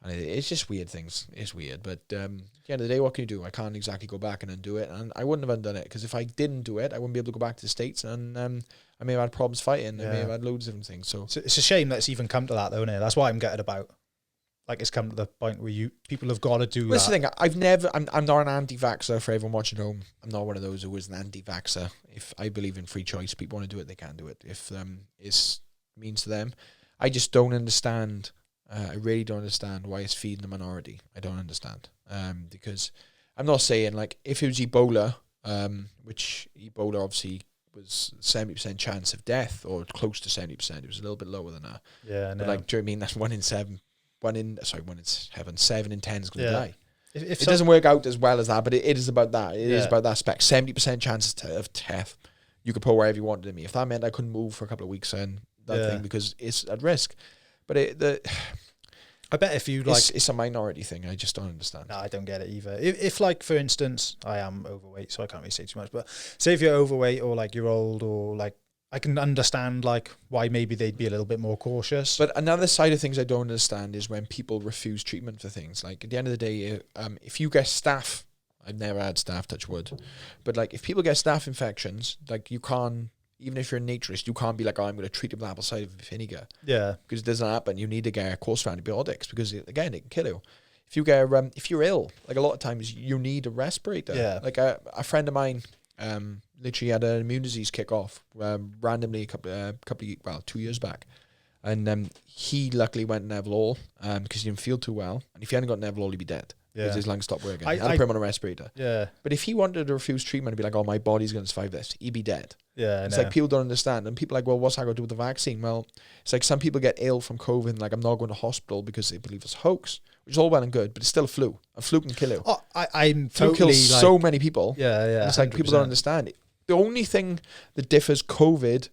And it's just weird things. It's weird. But at the end of the day, what can you do? I can't exactly go back and undo it. And I wouldn't have undone it, because if I didn't do it, I wouldn't be able to go back to the States. And I may have had problems fighting. I may have had loads of different things. So it's a shame that it's even come to that, though, isn't it? That's what I'm gutted about. Like, it's come to the point where people have got to do that. That's the thing. I'm not an anti-vaxxer for everyone watching at home. I'm not one of those who is an anti-vaxxer. If I believe in free choice, people want to do it, they can do it. If it means to them. I just don't understand. I really don't understand why it's feeding the minority. I don't understand. Because I'm not saying, like, if it was Ebola, which Ebola obviously was 70% chance of death, or close to 70%. It was a little bit lower than that. Yeah, no. But, like, do you know what I mean? That's 1 in 7. 7 in 10 is going to die. If It doesn't work out as well as that, but it is about that. It is Yeah. about that spec. 70% chances of death. You could put wherever you wanted me. If that meant I couldn't move for a couple of weeks, then that thing, because it's at risk. But I bet if you like, it's a minority thing. I just don't understand. no, I don't get it either. If like, for instance, I am overweight, so I can't really say too much, but say if you're overweight or like you're old or like, I can understand like why maybe they'd be a little bit more cautious. But another side of things I don't understand is when people refuse treatment for things. Like at the end of the day, if you get staph, I've never had staph, touch wood, but like if people get staph infections, like you can't, even if you're a naturist, you can't be like, oh, I'm going to treat it with apple cider vinegar. Yeah. Because it doesn't happen. You need to get a course of antibiotics because, again, it can kill you. If you get, if you're ill, like a lot of times you need a respirator. Yeah. Like a friend of mine literally had an immune disease kick off randomly a couple of 2 years back. And he luckily went Nevlol because he didn't feel too well. And if he hadn't got Nevlol, he'd be dead. Because his lungs stopped working. I had to put him on a respirator. Yeah. But if he wanted to refuse treatment and be like, oh, my body's going to survive this, he'd be dead. Yeah. It's like people don't understand. And people are like, well, what's that got to do with the vaccine? Well, it's like some people get ill from COVID and like, I'm not going to hospital because they believe it's a hoax, which is all well and good, but it's still a flu. A flu can kill you. Oh, I'm Flu totally kills like, so many people. Yeah, yeah. And it's like 100%. people don't understand it. The only thing that differs COVID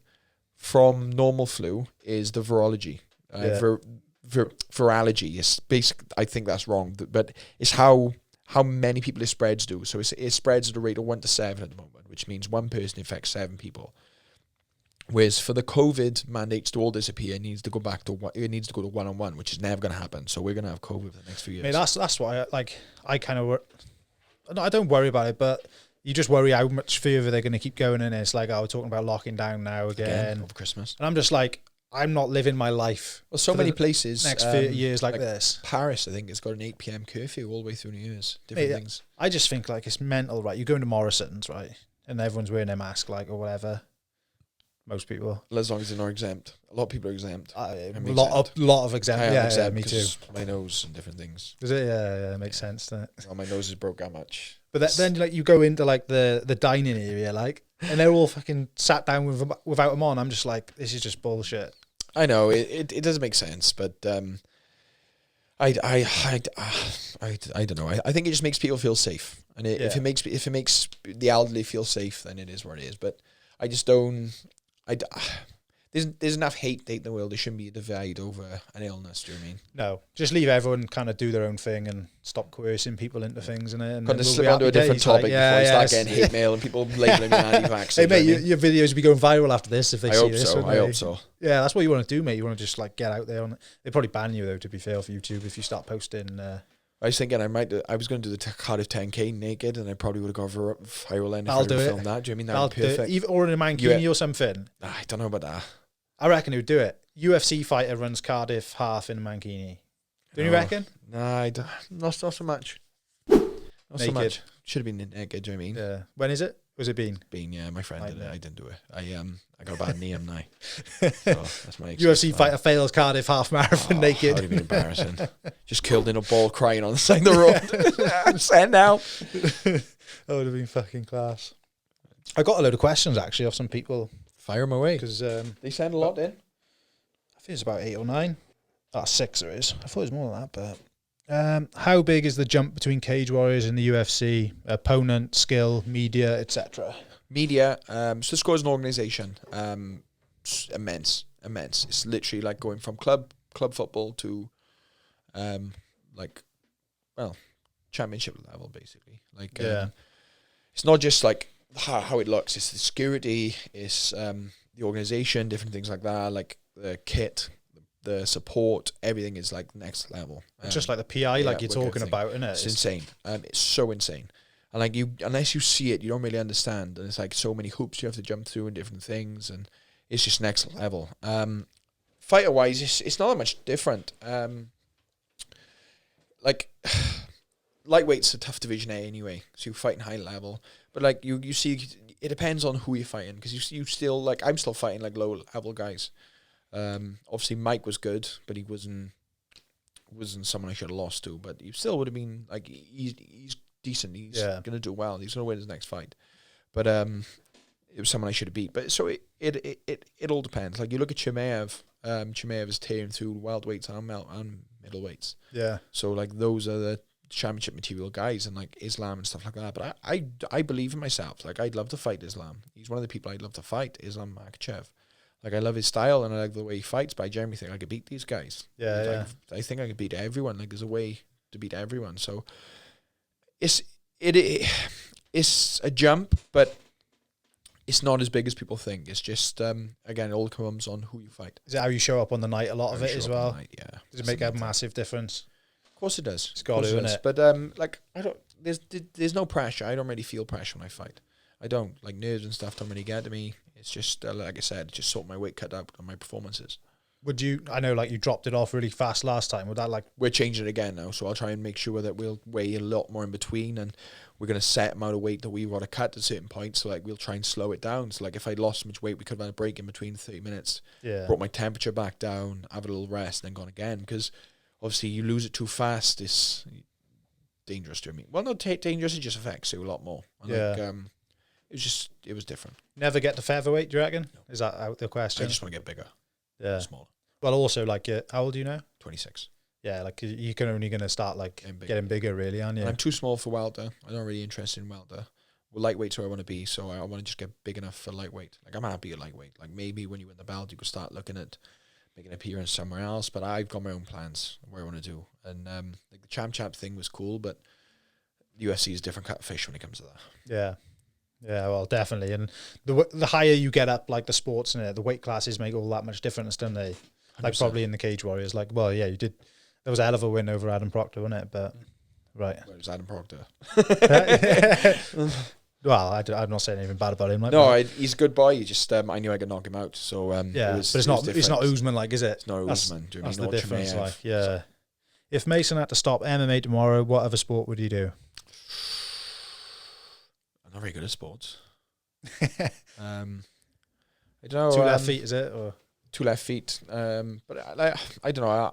from normal flu is the virology. Virology is basic. I think that's wrong, but it's how many people it spreads to. So it spreads at a rate of 1 to 7 at the moment, which means one person infects 7 people. Whereas for the COVID mandates to all disappear, it needs to go back to it needs to go to 1-on-1, which is never going to happen. So we're going to have COVID for the next few years. Mate, that's why I kind of I don't worry about it, but you just worry how much further they're going to keep going. And it's like, oh, we're talking about locking down now again over Christmas. And I'm just like, I'm not living my life. Well, so many places next 30 years like this. Paris, I think, has got an 8 p.m. curfew all the way through New Year's. Different things. I just think like it's mental, right? You go into Morrison's, right, and everyone's wearing their mask, like, or whatever. Most people, well, as long as they're not exempt. A lot of people are exempt. A lot of exempt. Yeah, me too. My nose and different things. Is it? Yeah, it makes sense. Doesn't it? Well, my nose is broke that much. But then like you go into like the dining area, like, and they're all fucking sat down without them on. I'm just like, this is just bullshit. I know it doesn't make sense, but I don't know. I think it just makes people feel safe, and if it makes the elderly feel safe, then it is what it is. But I just don't. There's enough hate in the world. There shouldn't be a divide over an illness. Do you know what I mean? No, just leave everyone kind of do their own thing and stop coercing people into things. And kind of slip onto a different topic before you start getting hate mail and people labeling me anti-vax. Hey mate, your videos will be going viral after this if they see this. I hope so. Yeah, that's what you want to do, mate. You want to just like get out there on. They probably ban you though, to be fair, for YouTube if you start posting. I was thinking I was going to do the Cardiff 10K naked, and I probably would have got viral then if I filmed that. Do you know what I mean? That would be perfect. Or in a mankini or something. I don't know about that. I reckon he would do it. UFC fighter runs Cardiff half in a mankini. Do you reckon? Nah, not so much. Not so much. Should have been naked, do you know what I mean? Yeah. When is it? Was it Bean? Bean, yeah. My friend did it. I didn't do it. I got a bad knee, now. So that's my UFC fighter fails Cardiff half marathon naked. That would have been embarrassing. Just killed in a ball crying on the side of the road. I'm saying now. That would have been fucking class. I got a load of questions actually off some people. Fire them away. Because they send a lot in. I think it's about 8 or 9. 6 there is. I thought it was more than that, but how big is the jump between Cage Warriors and the UFC? Opponent, skill, media, etc. Media, so Score as an organisation, immense. It's literally like going from club football to championship level, basically. Like it's not just like how it looks, it's the security, it's the organisation, different things like that, like the kit, the support, everything is like next level. Just like the PI, like you're talking about, isn't it? It's insane. It's so insane. And like unless you see it, you don't really understand. And it's like so many hoops you have to jump through and different things, and it's just next level. Fighter wise, it's not that much different. Like lightweight's a tough division A anyway, so you fight in high level. But like you see, it depends on who you're fighting, because you still, like, I'm still fighting like low level guys. Obviously Mike was good, but he wasn't someone I should have lost to. But he still would have been like, he's decent. He's gonna do well. He's gonna win his next fight. But it was someone I should have beat. But so it all depends. Like you look at Chimaev. Chimaev is tearing through welterweights and middleweights. Yeah. So like those are the championship material guys and like Islam and stuff like that. But I believe in myself. Like, I'd love to fight Islam. He's one of the people I'd love to fight, Islam Makhachev. Like, I love his style and I like the way he fights, but I generally think I could beat these guys. Yeah, I think I could beat everyone. Like, there's a way to beat everyone. So it's a jump, but it's not as big as people think. It's just, again, it all comes on who you fight. Is it how you show up on the night, a lot of it as well? Yeah. Does it make a massive difference? Of course it does. It's got to, isn't it? But, like, there's no pressure. I don't really feel pressure when I fight. I don't. Like, nerves and stuff don't really get to me. It's just, like I said, just sort my weight cut out on my performances. I know, like, you dropped it off really fast last time. Would that, like... We're changing it again now, so I'll try and make sure that we'll weigh a lot more in between, and we're going to set amount of weight that we want to cut at a certain point, so, like, we'll try and slow it down. So, like, if I lost so much weight, we could have had a break in between 30 minutes, brought my temperature back down, have a little rest, and then gone again, because, obviously, you lose it too fast, it's dangerous to me. Well, not dangerous, it just affects you a lot more. And like, it was different. Never get to featherweight, do you reckon? No. Is that out the question? I just want to get bigger. Yeah. Smaller. Well, also, like, how old are you now? 26. Yeah, like, you're only going to start, like, getting bigger, really, aren't you? And I'm too small for welter. I'm not really interested in welter. Well, lightweight's where I want to be, so I want to just get big enough for lightweight. Like, I'm happy at lightweight. Like, maybe when you win the belt, you could start looking at making an appearance somewhere else, but I've got my own plans of where I want to do. And, like, the champ thing was cool, but UFC is a different cut of fish when it comes to that. Yeah. Yeah, well, definitely. And the higher you get up, like, the sports and the weight classes make all that much difference, don't they? 100%. Like, probably in the Cage Warriors. Like, well, yeah, you did. There was a hell of a win over Adam Proctor, wasn't it? But, right. Well, it was Adam Proctor. Well, I'm not saying anything bad about him. Like, no, he's a good boy. He just, I knew I could knock him out. So, yeah, but it's not Usman, like, is it? It's not Usman. That's the difference. Like, yeah. So. If Mason had to stop MMA tomorrow, what other sport would he do? I'm not very good at sports. I don't know. 2 left feet, is it? Or 2 left feet. But I don't know.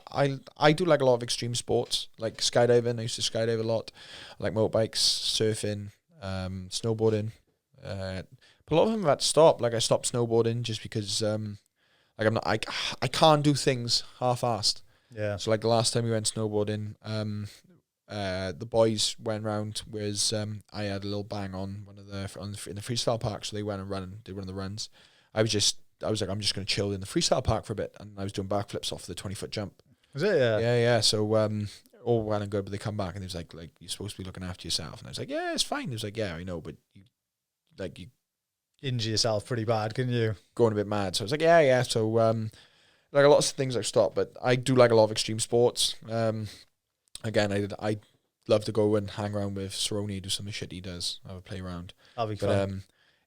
I do like a lot of extreme sports, like skydiving. I used to skydive a lot. I like motorbikes, surfing, snowboarding. But a lot of them have had to stop. Like, I stopped snowboarding just because like I can't do things half-assed. Yeah. So, like, the last time we went snowboarding, the boys went round, whereas I had a little bang on in the freestyle park, so they went and did one of the runs. I was like, I'm just going to chill in the freestyle park for a bit, and I was doing backflips off the 20-foot jump. Was it? Yeah. Yeah. So all well and good, but they come back and it was like you're supposed to be looking after yourself, and I was like, yeah, it's fine. He was like, yeah, I know, but you injure yourself pretty bad, couldn't you? Going a bit mad. So I was like, yeah. So like, a lot of things I've stopped, but I do like a lot of extreme sports. Again, I love to go and hang around with Cerrone, do some of the shit he does. Have a play around. That'll be fun.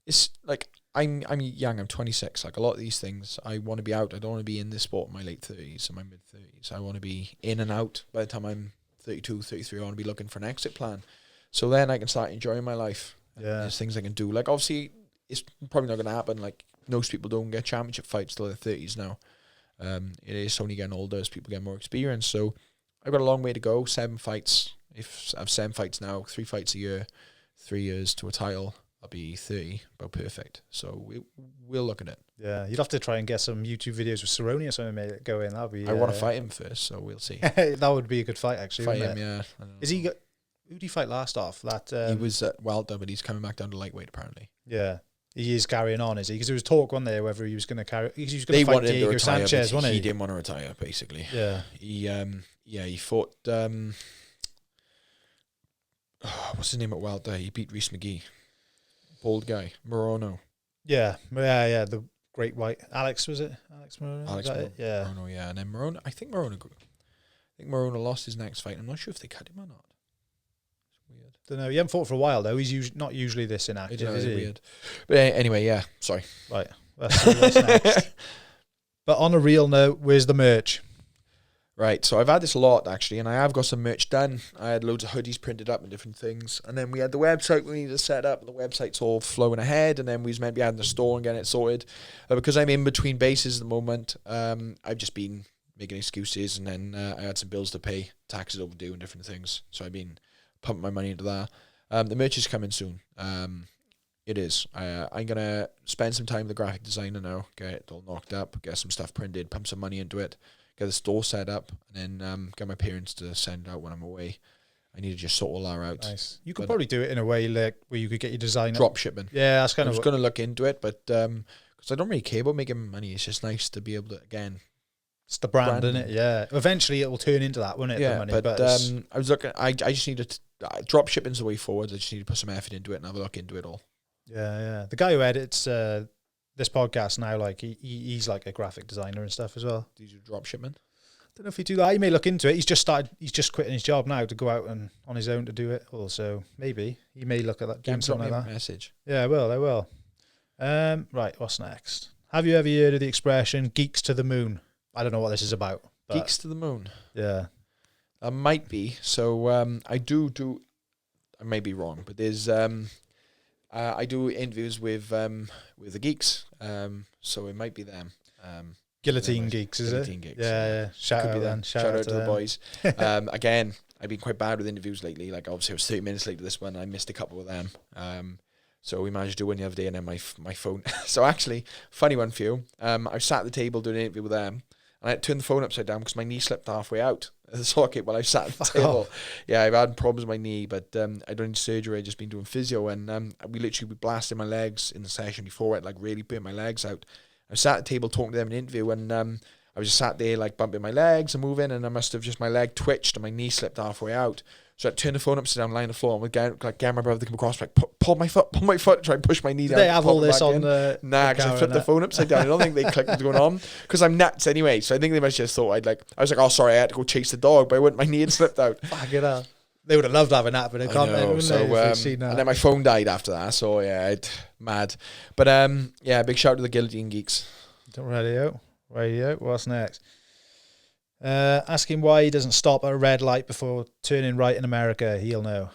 It's like, I'm young, I'm 26. Like, a lot of these things, I want to be out. I don't want to be in this sport in my late 30s or my mid 30s. I want to be in and out. By the time I'm 32, 33, I want to be looking for an exit plan. So then I can start enjoying my life. Yeah. There's things I can do. Like, obviously, it's probably not going to happen. Like, most people don't get championship fights till their 30s now. It is only getting older as people get more experience. So I've got a long way to go. 7 fights. If I have 7 fights now, 3 fights a year, 3 years to a title, I'll be 30, about perfect. So we'll look at it. Yeah, you'd have to try and get some YouTube videos with Cerrone or something, mate, go in. That'd be. I want to fight him first, so we'll see. That would be a good fight, actually. Fight him, yeah. Is he? Who did he fight last off? That he was at welter, but he's coming back down to lightweight apparently. Yeah. He is carrying on, is he? Because there was talk, wasn't there, whether he was going to carry. He was going to fight Diego Sanchez, wasn't he? He didn't want to retire, basically. Yeah. He fought. What's his name at welter? He beat Reece McGee. Bald guy, Morono. Yeah. The great white Alex, was it? Alex Morono. Alex Morono. Yeah. Morono, yeah. And then Morono. I think Morono lost his next fight. I'm not sure if they cut him or not. Weird. Don't know. He hasn't fought for a while though. He's not usually this inactive. Is he? Weird. But anyway, yeah. Sorry. Right. Let's see what's next. But on a real note, where's the merch? Right. So I've had this a lot actually, and I have got some merch done. I had loads of hoodies printed up and different things, and then we had the website we needed to set up. The website's all flowing ahead, and then we was meant to be adding the store and getting it sorted. Because I'm in between bases at the moment, I've just been making excuses, and then I had some bills to pay, taxes overdue, and different things. So I've been pumping my money into that. The merch is coming soon. It is. I'm going to spend some time with the graphic designer now, get it all knocked up, get some stuff printed, pump some money into it, get the store set up, and then get my parents to send it out when I'm away. I need to just sort all that out. Nice. You could probably do it in a way like where you could get your design drop shipping. Yeah, that's kind I of. was going to look into it, but because I don't really care about making money, it's just nice to be able to again. It's the brand, isn't it? Yeah. Eventually, it will turn into that, won't it? Yeah, the money, but I was looking. I just need to drop shipping's the way forward. I just need to put some effort into it and have a look into it all. Yeah. The guy who edits this podcast now, like he's like a graphic designer and stuff as well. Do you do drop shipment? Don't know if he do that. He may look into it. He's just quitting his job now to go out and on his own to do it. Also, maybe he may look at that. Give something like a that. message. Yeah, I will. Right, what's next? Have you ever heard of the expression "geeks to the moon"? I don't know what this is about. Geeks to the moon. Yeah, might be. So I do. I may be wrong, but there's I do interviews with the geeks. So it might be them. Guillotine Geeks, is Guillotine it? Geeks. Yeah. Shout out then. Shout out to the boys. Again, I've been quite bad with interviews lately. Like obviously I was 30 minutes late to this one. I missed a couple of them. So we managed to do one the other day, and then my phone. So actually, funny one for you. I sat at the table doing an interview with them, and I had to turn the phone upside down because my knee slipped halfway out of the socket while I sat at the table. Yeah, I've had problems with my knee, but I don't need surgery. I've just been doing physio, and we blasted my legs in the session before it, like really burnt my legs out. I sat at the table talking to them in an interview, and I was just sat there like bumping my legs and moving, and I must have just my leg twitched and my knee slipped halfway out. So I turned the phone upside down, lying on the floor, and would get my brother to come across, like pull my foot, try and push my knee down. They have all this on the because I flipped the phone upside down. I don't think they clicked what's going on because I'm nuts anyway. So I think they must just thought I was like, oh sorry, I had to go chase the dog, but my knee had slipped out. Fuck it up. They would have loved having that, but they can't. And then my phone died after that. So yeah, mad. But big shout out to the Guillotine Geeks. Radio. What's next? Ask him why he doesn't stop at a red light before turning right in America. He'll know.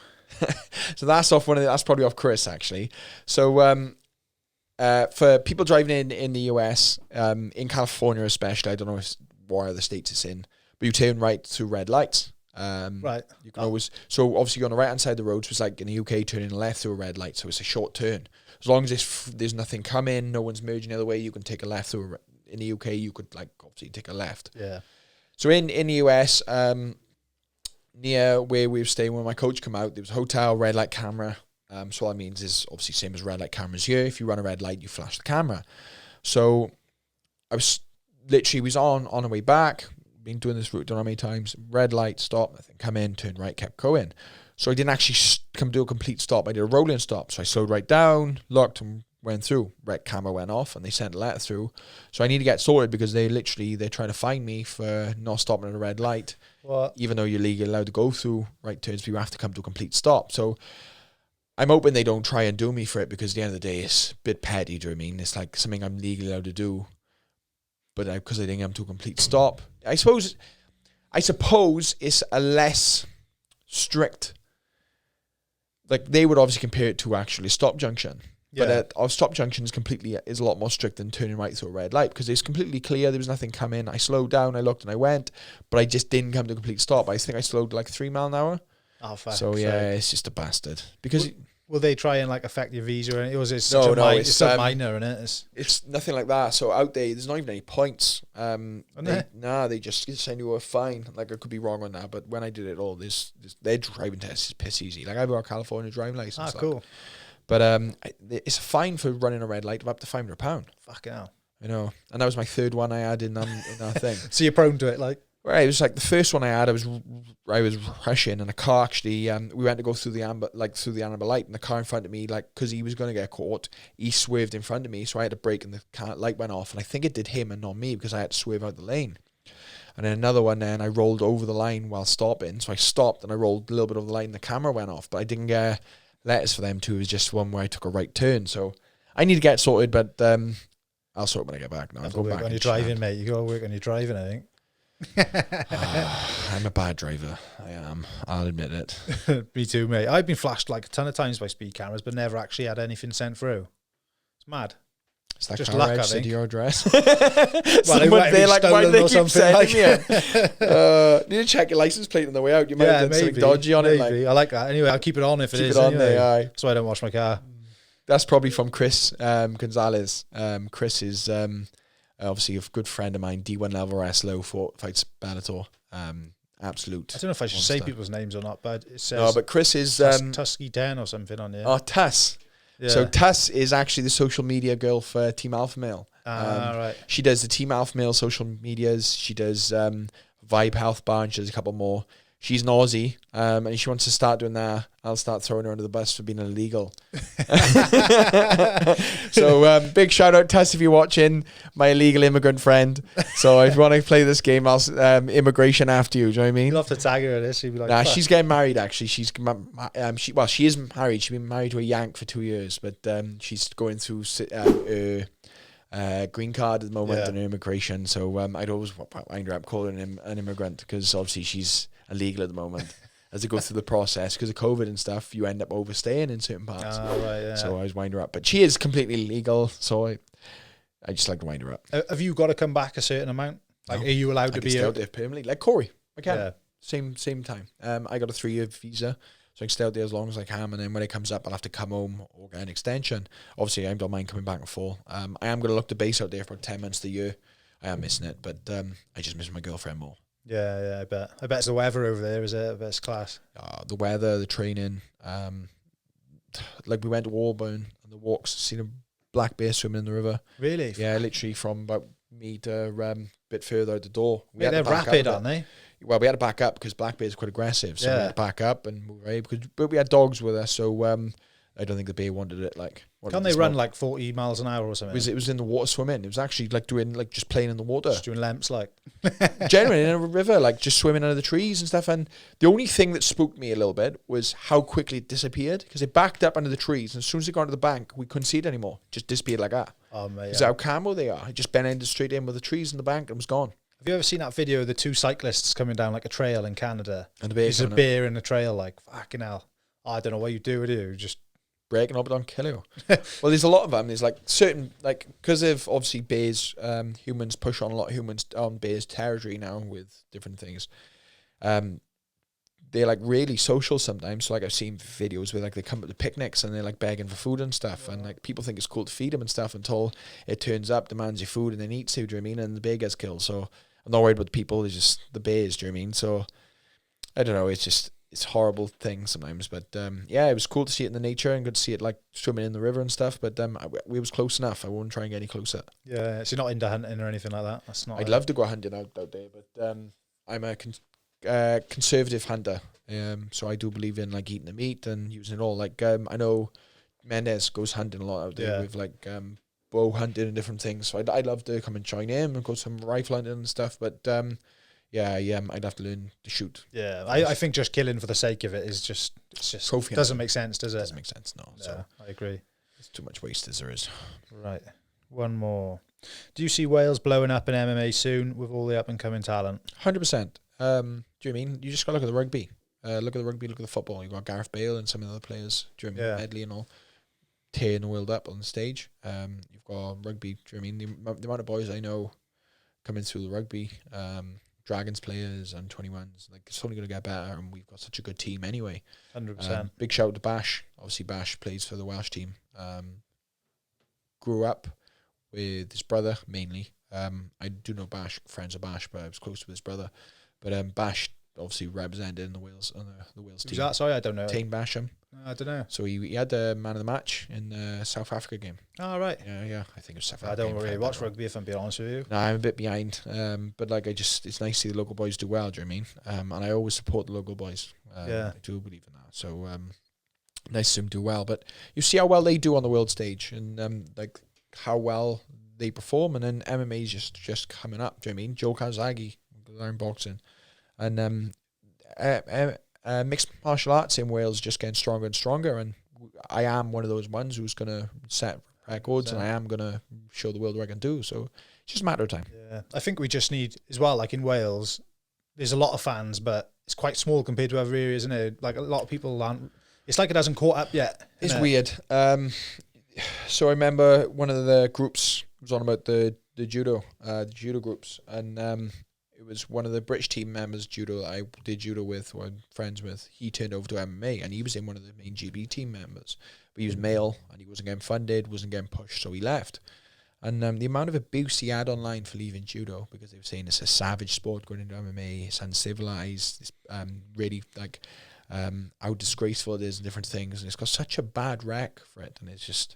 So that's probably off Chris actually. So for people driving in the US, in California especially, I don't know what other states it's in, but you turn right through red lights. Right. You can always, so obviously you're on the right hand side of the road, so it's like in the UK turning left through a red light, so it's a short turn. As long as there's nothing coming, no one's merging the other way, you can take a left through. In the UK, you could like obviously take a left. Yeah. So in the US, near where we were staying when my coach came out, there was a hotel, red light camera. So what that means is obviously same as red light cameras here. If you run a red light, you flash the camera. So I was on the way back, been doing this route, don't know how many times, red light, stop, nothing, come in, turn right, kept going. So I didn't actually come do a complete stop. I did a rolling stop. So I slowed right down, looked and went through. Red camera went off and they sent a letter through. So I need to get sorted because they're trying to find me for not stopping at a red light. What? Even though you're legally allowed to go through right turns, but you have to come to a complete stop. So I'm hoping they don't try and do me for it because at the end of the day, it's a bit petty, do you know what I mean? It's like something I'm legally allowed to do, but because I didn't come to a complete stop. I suppose it's a less strict, like they would obviously compare it to actually a stop junction. Yeah. But our stop junction is a lot more strict than turning right through a red light because it's completely clear. There was nothing coming. I slowed down, I looked and I went, but I just didn't come to a complete stop. I think I slowed like 3 miles an hour. Oh, fuck. So yeah, it's just a bastard. Because will they try and like affect your visa or anything? Or is it it's minor in it? It's nothing like that. So out there's not even any points. They just send you a fine. Like I could be wrong on that, but when I did it all, their driving test is piss easy. Like I've got a California driving license. Cool. But it's a fine for running a red light of up to £500. Fucking hell. I know. And that was my third one I had in that thing. So you're prone to it, like? Right, it was like the first one I had. I was rushing, and a car actually. We went to go through the amber light, and the car in front of me, like, because he was going to get caught, he swerved in front of me, so I had to brake, and the light went off, and I think it did him and not me because I had to swerve out the lane. And then another one, then I rolled over the line while stopping, so I stopped and I rolled a little bit over the line, and the camera went off, but I didn't get letters for them too. It was just one where I took a right turn, so I need to get sorted, but I'll sort it when I get back. No, I'll go back on your driving, mate. You got to work on your driving, I think. I'm a bad driver. I am. I'll admit it. Me too, mate. I've been flashed like a ton of times by speed cameras, but never actually had anything sent through. It's mad. It's that just car luck, registered to your address. Well, they're like, why do they keep sending me it? You need to check your license plate on the way out. You might have done something dodgy on it. Like. I like that. Anyway, I'll keep it on if it is. Keep it on anyway. There, aye. So I don't wash my car. That's probably from Chris Gonzalez. Chris is obviously a good friend of mine, D1 level wrestler, fights Bellator. absolute. I don't know if I should say people's names or not, but it says No, but Chris is Tusky 10 or something on here. Oh, Tuss. Yeah. So Tuss is actually the social media girl for Team Alpha Male. Right. She does the Team Alpha Male social medias. She does Vibe Health Bar, and she does a couple more. She's an Aussie, and she wants to start doing that. I'll start throwing her under the bus for being illegal. So big shout out, Tess, if you're watching, my illegal immigrant friend. So if you want to play this game, I'll immigration after you. Do you know what I mean? You'll have to tag her in this. She'd be like, Nah, she's getting married actually. She isn't married. She's been married to a Yank for 2 years, but she's going through green card at the moment and immigration. So I'd always wind her up calling him an immigrant because obviously she's illegal at the moment. As they go through the process, because of COVID and stuff, you end up overstaying in certain parts. Right, yeah. So I was wind her up, but she is completely legal. So I just like to wind her up. Have you got to come back a certain amount? Like, are you allowed to be stay out there permanently? Like Corey, I can. Yeah. Same time. I got a 3-year visa, so I can stay out there as long as I can. And then when it comes up, I'll have to come home or get an extension. Obviously, I don't mind coming back and forth. I am going to look to base out there for 10 months a year. I am missing it, but I just miss my girlfriend more. Yeah, I bet. I bet it's the weather over there, is it? I bet it's class. The weather, the training. Like we went to Warburn and the walks, seen a black bear swimming in the river. Really? Yeah, literally from about me to a bit further out the door. They're rapid, aren't they? Well, we had to back up because black bears are quite aggressive, so we had to back up and move away. But we had dogs with us, so I don't think the bear wanted it. Can't they run like 40 miles an hour or something? It was in the water swimming. It was actually like doing just playing in the water, just doing lamps generally in a river, like just swimming under the trees and stuff. And the only thing that spooked me a little bit was how quickly it disappeared, because it backed up under the trees, and as soon as it got to the bank, we couldn't see it anymore. It just disappeared like that. Oh mate, because how camo they are. It just bent straight in with the trees in the bank and was gone. Have you ever seen that video of the two cyclists coming down like a trail in Canada? And there's a bear in the trail, like, fucking hell. I don't know what you do with you. Just breaking up, but don't kill you. Well, there's a lot of them. There's like certain, like, because of obviously bears, humans push on a lot of humans on bears' territory now with different things. They're like really social sometimes. So like I've seen videos where like they come up to picnics and they're like begging for food and stuff, and like people think it's cool to feed them and stuff until it turns up, demands your food, and then eats you. Do you know what I mean? And the bear gets killed. So I'm not worried about the people. It's just the bears. Do you know what I mean? So I don't know. It's a horrible thing sometimes, but yeah, it was cool to see it in the nature and good to see it like swimming in the river and stuff. But we was close enough. I won't try and get any closer. Yeah, so you're not into hunting or anything like that. That's not. I'd love to go hunting out there, but I'm a conservative hunter. So I do believe in like eating the meat and using it all. Like I know Mendez goes hunting a lot out there with like bow hunting and different things. So I'd love to come and join him and go some rifle hunting and stuff. But I'd have to learn to shoot. Yeah, I think just killing for the sake of it is just trophy doesn't make sense, does it? Doesn't make sense, no. Yeah, so I agree. It's too much waste as there is. Right, one more. Do you see Wales blowing up in MMA soon with all the up and coming talent? 100%. Do you mean you just got to look at the rugby? Look at the rugby. Look at the football. You got Gareth Bale and some of the other players. Do you know what I mean? Headley and all tearing the world up on the stage. You've got rugby. Do you know what I mean? The amount of boys I know coming through the rugby. Dragons players and 21s, like it's only going to get better, and we've got such a good team anyway. 100%. Big shout out to Bash. Obviously Bash plays for the Welsh team. Grew up with his brother mainly. I do know Bash, friends of Bash, but I was close with his brother. But Bash obviously represented in the Wales the Wales team. Who's that? Sorry, I don't know. Tane Basham. I don't know. So he had the man of the match in the South Africa game. Oh, right. Yeah. I think it was South Africa. I don't really watch rugby, if I'm being honest with you. No, I'm a bit behind. But like it's nice to see the local boys do well, do you know what I mean? And I always support the local boys. I do believe in that. So nice to see them do well. But you see how well they do on the world stage, and like how well they perform, and then MMA is just coming up, do you know what I mean? Joe Kazagi, learn boxing. And mixed martial arts in Wales just getting stronger and stronger, and I am one of those ones who's going to set records, and I am going to show the world what I can do, so it's just a matter of time. Yeah, I think we just need, as well, like in Wales, there's a lot of fans, but it's quite small compared to other areas, isn't it? Like a lot of people aren't, it's like it hasn't caught up yet. It's weird. So I remember one of the groups was on about the judo groups, and it was one of the British team members judo that I did judo with, or I'm friends with. He turned over to MMA, and he was in one of the main GB team members. But he was male, and he wasn't getting funded, wasn't getting pushed, so he left. And the amount of abuse he had online for leaving judo, because they were saying it's a savage sport going into MMA, it's uncivilized, it's really like how disgraceful it is and different things. And it's got such a bad rec for it. And it's just,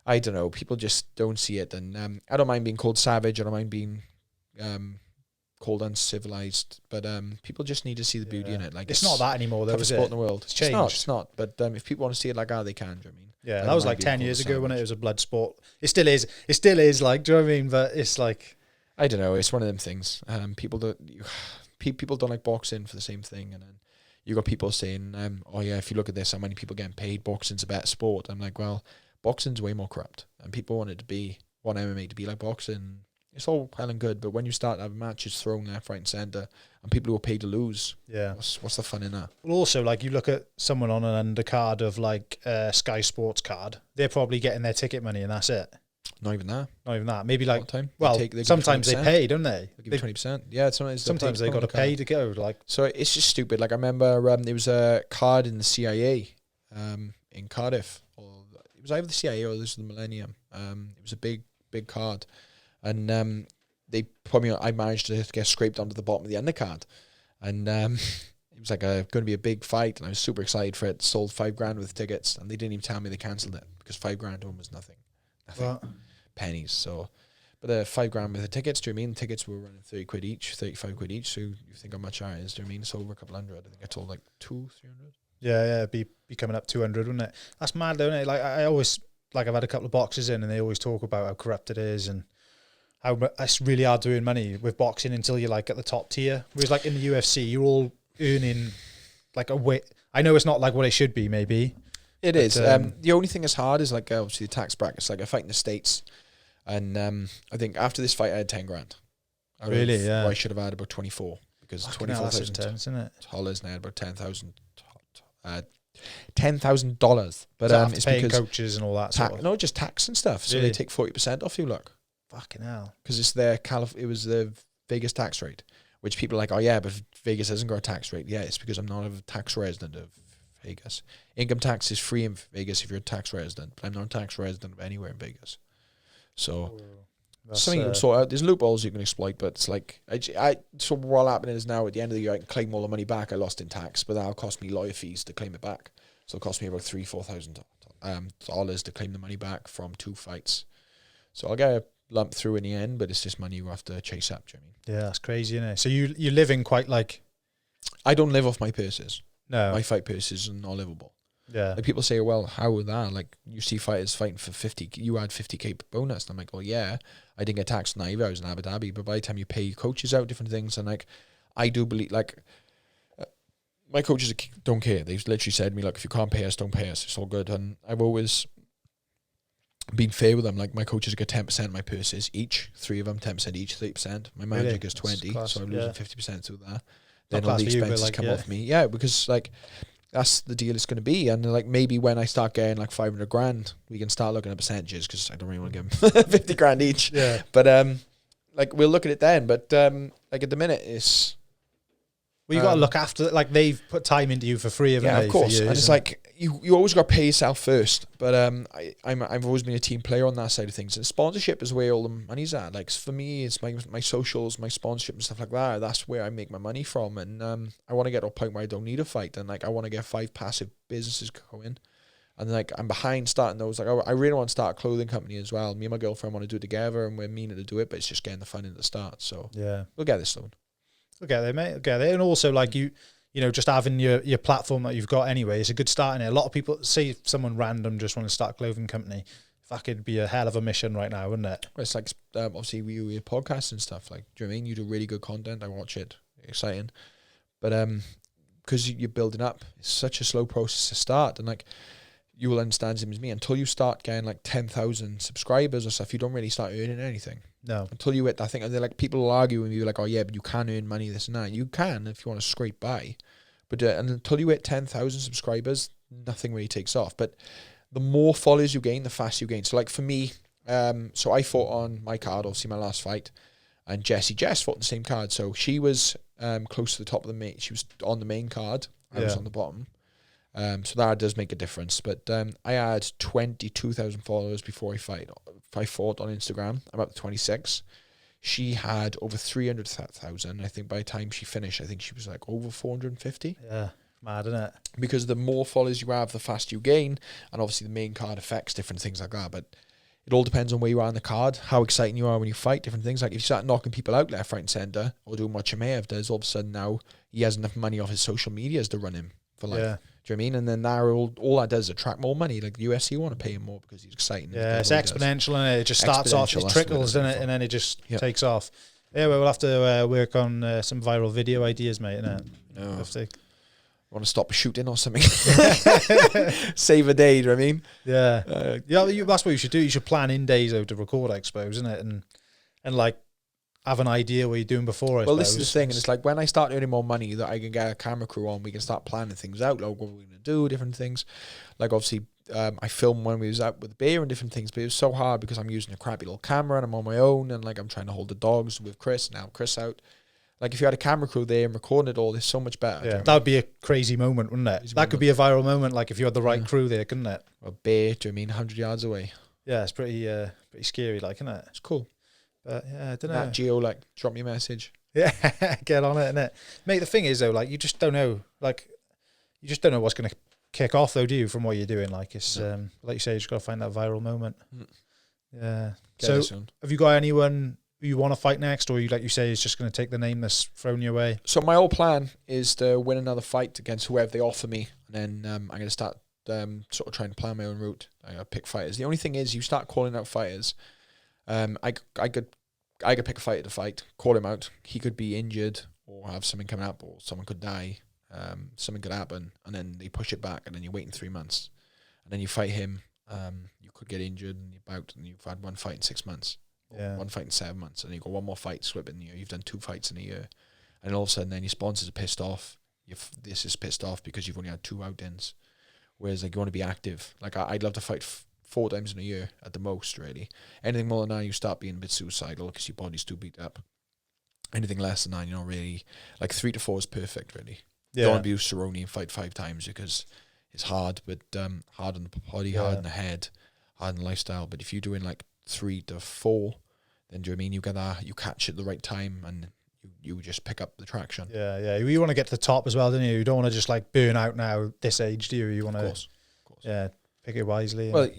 I don't know, people just don't see it. And I don't mind being called savage, I don't mind being called uncivilized, but people just need to see the beauty in it. Like it's not that anymore, though, is it? Sport in the world. It's changed. It's not. But if people want to see it like how they can, do you know what I mean? Yeah, that was like 10 years ago when it was a blood sport. It still is. Like, do you know what I mean? But it's like, I don't know. It's one of them things. People don't like boxing for the same thing, and then you got people saying, "Oh yeah, if you look at this, how many people getting paid? Boxing's a better sport." I'm like, well, boxing's way more corrupt, and people want MMA to be like boxing. It's all well and good, but when you start having matches thrown left, right, and centre, and people who are paid to lose, what's the fun in that? Well, also, like, you look at someone on an undercard of like Sky Sports card, they're probably getting their ticket money, and that's it. Not even that. Maybe like time. Well, they sometimes they pay, don't they? They give 20%. Yeah, sometimes they got to pay to go. Like, so it's just stupid. Like I remember there was a card in the CIA in Cardiff, or it was either the CIA or this was the Millennium. It was a big card. And they put me on, I managed to get scraped onto the bottom of the undercard. And it was like going to be a big fight, and I was super excited for it. Sold $5,000 worth of tickets, and they didn't even tell me they cancelled it, because $5,000 to them was nothing. Pennies. So, but $5,000 worth of tickets, do you know what I mean? Tickets were running 30 quid each, 35 quid each. So you think how much that is, do you know what I mean? It's over a couple hundred. I think I told like 200-300. Yeah, it'd be coming up 200, wouldn't it? That's mad, don't it? Like, I always, like, I've had a couple of boxes in, and they always talk about how corrupt it is, and how it's really hard doing money with boxing until you're like at the top tier. Whereas like in the UFC, you're all earning like a way. I know it's not like what it should be, maybe. It is. The only thing that's hard is like obviously the tax brackets. Like I fight in the States, and I think after this fight I had $10,000. Really? Yeah. I should have had about 24, because $24,000, isn't it? Dollars, and I had about $10,000. But it's paying coaches and all that. No, just tax and stuff. So they take 40% off you. Look. Fucking hell. Because it's it was the Vegas tax rate, which people are like, oh yeah, but Vegas hasn't got a tax rate. Yeah, it's because I'm not a tax resident of Vegas. Income tax is free in Vegas if you're a tax resident, but I'm not a tax resident of anywhere in Vegas. So something you can sort out. There's loopholes you can exploit, but it's like, so what happening is now at the end of the year I can claim all the money back I lost in tax, but that'll cost me lawyer fees to claim it back. So it'll cost me about $3,000-$4,000 to claim the money back from 2 fights. So I'll get a lump through in the end, but it's just money you have to chase up, do you know what I mean? Yeah, that's crazy, isn't it? So you live in quite like... I don't live off my purses. No. My fight purses are not livable. Yeah. Like people say, well, how would that? Like you see fighters fighting for 50, you had 50k bonus. And I'm like, well, yeah, I didn't get taxed on either. I was in Abu Dhabi, but by the time you pay your coaches out, different things, and like, I do believe, like, my coaches don't care. They've literally said to me, like, if you can't pay us, don't pay us. It's all good. And I've always been fair with them. Like my coaches get 10% of my purses each, 3 of them 10% each, 30%. My manager gets 20, so I'm losing 50% through that. Then all the expenses come off me. Yeah, because like that's the deal it's going to be. And like maybe when I start getting like $500,000, we can start looking at percentages, because I don't really want to give them $50,000 each. Yeah. But like we'll look at it then. But like at the minute it's. Well, you got to look after, like, they've put time into you for free, haven't they? Yeah, of course. And it's like, you always got to pay yourself first. But I've always been a team player on that side of things. And sponsorship is where all the money's at. Like, for me, it's my socials, my sponsorship and stuff like that. That's where I make my money from. And I want to get to a point where I don't need a fight. And, like, I want to get 5 passive businesses going. And, like, I'm behind starting those. Like, I really want to start a clothing company as well. Me and my girlfriend want to do it together, and we're meaning to do it, but it's just getting the funding to start. So, yeah, we'll get this soon. Okay, there, mate. Okay, there, and also like you know, just having your platform that you've got anyway is a good start in it. A lot of people say someone random just want to start a clothing company. That could be a hell of a mission right now, wouldn't it? Well, it's like obviously we do podcasts and stuff. Like, do you know what I mean? You do really good content. I watch it, exciting, but because you're building up, it's such a slow process to start, and like you will understand as me until you start getting like 10,000 subscribers or stuff. You don't really start earning anything. No. Until you hit, I think, they're like, people will argue with you like, oh yeah, but you can earn money, this and that. You can if you want to scrape by. But and until you hit 10,000 subscribers, nothing really takes off. But the more followers you gain, the faster you gain. So like for me, so I fought on my card, obviously my last fight, and Jess fought on the same card. So she was close to the top of the main. She was on the main card. I was on the bottom. So that does make a difference. But I had 22,000 followers before I I fought on Instagram. I'm up to 26. She had over 300,000. I think by the time she finished, I think she was like over 450. Yeah, mad, isn't it? Because the more followers you have, the faster you gain. And obviously the main card affects different things like that. But it all depends on where you are on the card, how exciting you are when you fight, different things. Like if you start knocking people out left, right and centre, or doing what Chimaev does, all of a sudden now he has enough money off his social medias to run him for life. Yeah. Do you know what I mean? And then now all that does is attract more money. Like the UFC want to pay him more because he's exciting. Yeah, it's exponential, and it just starts off, it trickles, doesn't it? And then it just takes off. Yeah, well, we'll have to work on some viral video ideas, mate, innit? No. Want to stop shooting or something? Save a day, do you know what I mean? Yeah. That's what you should do. You should plan in days out to record, I suppose, isn't it? And like, have an idea what you're doing before, I suppose. This is the thing, and it's like when I start earning more money that I can get a camera crew on, we can start planning things out, like what we're going to do, different things. Like obviously, I filmed when we was out with beer and different things, but it was so hard because I'm using a crappy little camera and I'm on my own, and like I'm trying to hold the dogs with Chris, now Chris out. Like if you had a camera crew there and recording it all, it's so much better. Yeah, that would be a crazy moment, wouldn't it? That could be a viral moment, like if you had the right crew there, couldn't it? Well, bear, do you mean 100 yards away? Yeah, it's pretty scary, like, isn't it? It's cool. But yeah, I don't know. That Geo, like, drop me a message. Yeah, get on it, innit? Mate, the thing is though, like, you just don't know, like, you just don't know what's going to kick off though, do you, from what you're doing? Like, it's like you say, you just got to find that viral moment. Yeah. So, have you got anyone you want to fight next, or you, like you say, is just going to take the name that's thrown your way? So my whole plan is to win another fight against whoever they offer me, and then I'm going to start sort of trying to plan my own route. I gotta pick fighters. The only thing is, you start calling out fighters. I could pick a fighter to fight, call him out. He could be injured or have something coming up, or someone could die. Something could happen, and then they push it back, and then you're waiting 3 months, and then you fight him. You could get injured, and you're out, and you've had one fight in 6 months. Yeah. One fight in 7 months, and you got one more fight slip in the year. You've done 2 fights in a year, and all of a sudden, then your sponsors are pissed off. This is pissed off because you've only had 2 outings. Whereas, like, you want to be active. Like, I'd love to fight 4 times in a year at the most, really. Anything more than that, you start being a bit suicidal because your body's too beat up. Anything less than that, you know, really, like 3 to 4 is perfect, really. Yeah. You don't want to be Cerrone and fight 5 times because it's hard, but hard on the body, hard on the head, hard on the lifestyle. But if you're doing like 3 to 4, then do you know what I mean? You get that, you catch it at the right time, and you just pick up the traction. Yeah. You want to get to the top as well, don't you? You don't want to just like burn out now this age, do you? You want to, of course. Yeah, pick it wisely. Well, at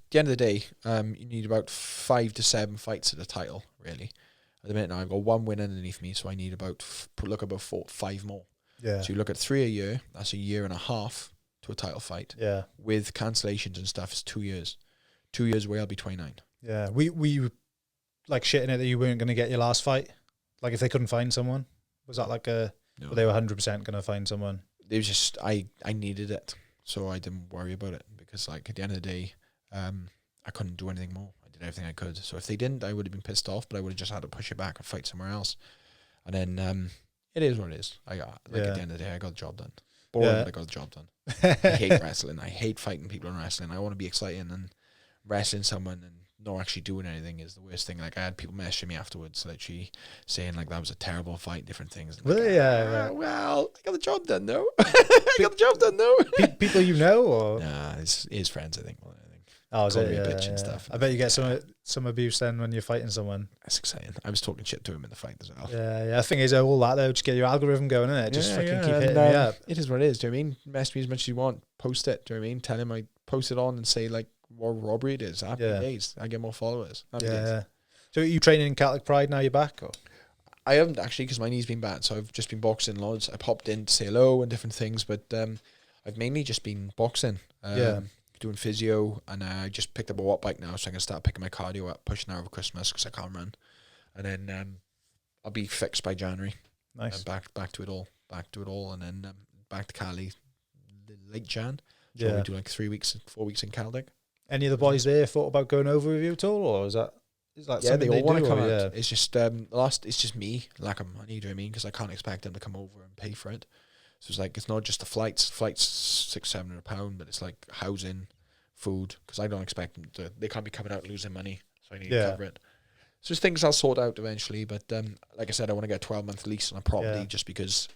the end of the day, you need about 5 to 7 fights at a title, really. At the minute now, I've got 1 win underneath me, so I need about 5 more. Yeah. So you look at 3 a year, that's a year and a half to a title fight. Yeah. With cancellations and stuff, it's 2 years. 2 years away, I'll be 29. Yeah. We like shitting it that you weren't going to get your last fight? Like if they couldn't find someone? Was that like no. Well, they were 100% going to find someone? It was just, I needed it, so I didn't worry about it. Because like at the end of the day, I couldn't do anything more. I did everything I could. So if they didn't, I would have been pissed off, but I would have just had to push it back and fight somewhere else. And then it is what it is. At the end of the day, I got the job done. Boring, but I got the job done. I hate wrestling. I hate fighting people in wrestling. I want to be exciting, and wrestling someone and not actually doing anything is the worst thing. Like I had people messaging me afterwards, literally saying like that was a terrible fight, different things. And like, well, I got the job done though. I got the job done though. People you know, or nah, his friends, I think. Oh, is it? Bitch and stuff. I bet you get some abuse then when you're fighting someone. That's exciting. I was talking shit to him in the fight as well. Yeah. The thing is, all that though, just get your algorithm going, innit? Just fucking keep hitting me up. It is what it is. Do you know what I mean? Mess me as much as you want. Post it. Do you know what I mean? Tell him I post it on and say like what robbery it is. Happy days. I get more followers. Happy days. So are you training in Celtic Pride now? You're back? Or? I haven't actually because my knee's been bad. So I've just been boxing loads. I popped in to say hello and different things, but I've mainly just been boxing. Doing physio, and I just picked up a watt bike now, so I can start picking my cardio up, pushing out over Christmas because I can't run, and then I'll be fixed by January. Nice. Back to it all, and then back to Cali late Jan. So we do like 4 weeks in Celtic. Any of the boys there thought about going over with you at all, or is that they all want to come out? Yeah. It's just it's just me, lack of money. Do you know what I mean? Because I can't expect them to come over and pay for it. So it's like, it's not just the flights £600-700, but it's like housing, food, because I don't expect them to, they can't be coming out and losing money, so I need to cover it. So it's things I'll sort out eventually, but like I said, I want to get a 12-month lease on a property just because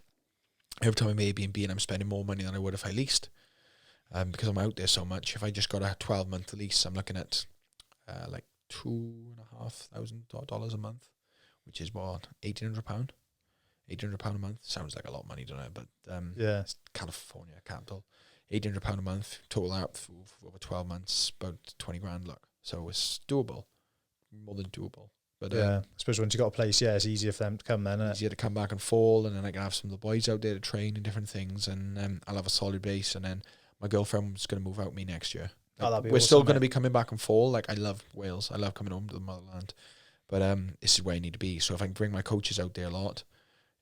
every time I'm Airbnb and I'm spending more money than I would if I leased, because I'm out there so much. If I just got a 12-month lease, I'm looking at like $2,500 a month, which is what, £1,800. £1,800 a month sounds like a lot of money, don't it? But it's California capital. £1,800 a month, total out for over 12 months, about 20 grand. Look, so it's doable, more than doable. But I suppose once you got a place, it's easier for them to come then. Easier to come back and fall, and then I can have some of the boys out there to train and different things, and I'll have a solid base, and then my girlfriend's going to move out with me next year. We're still going to be coming back and fall. Like, I love Wales. I love coming home to the motherland. But this is where I need to be. So if I can bring my coaches out there a lot,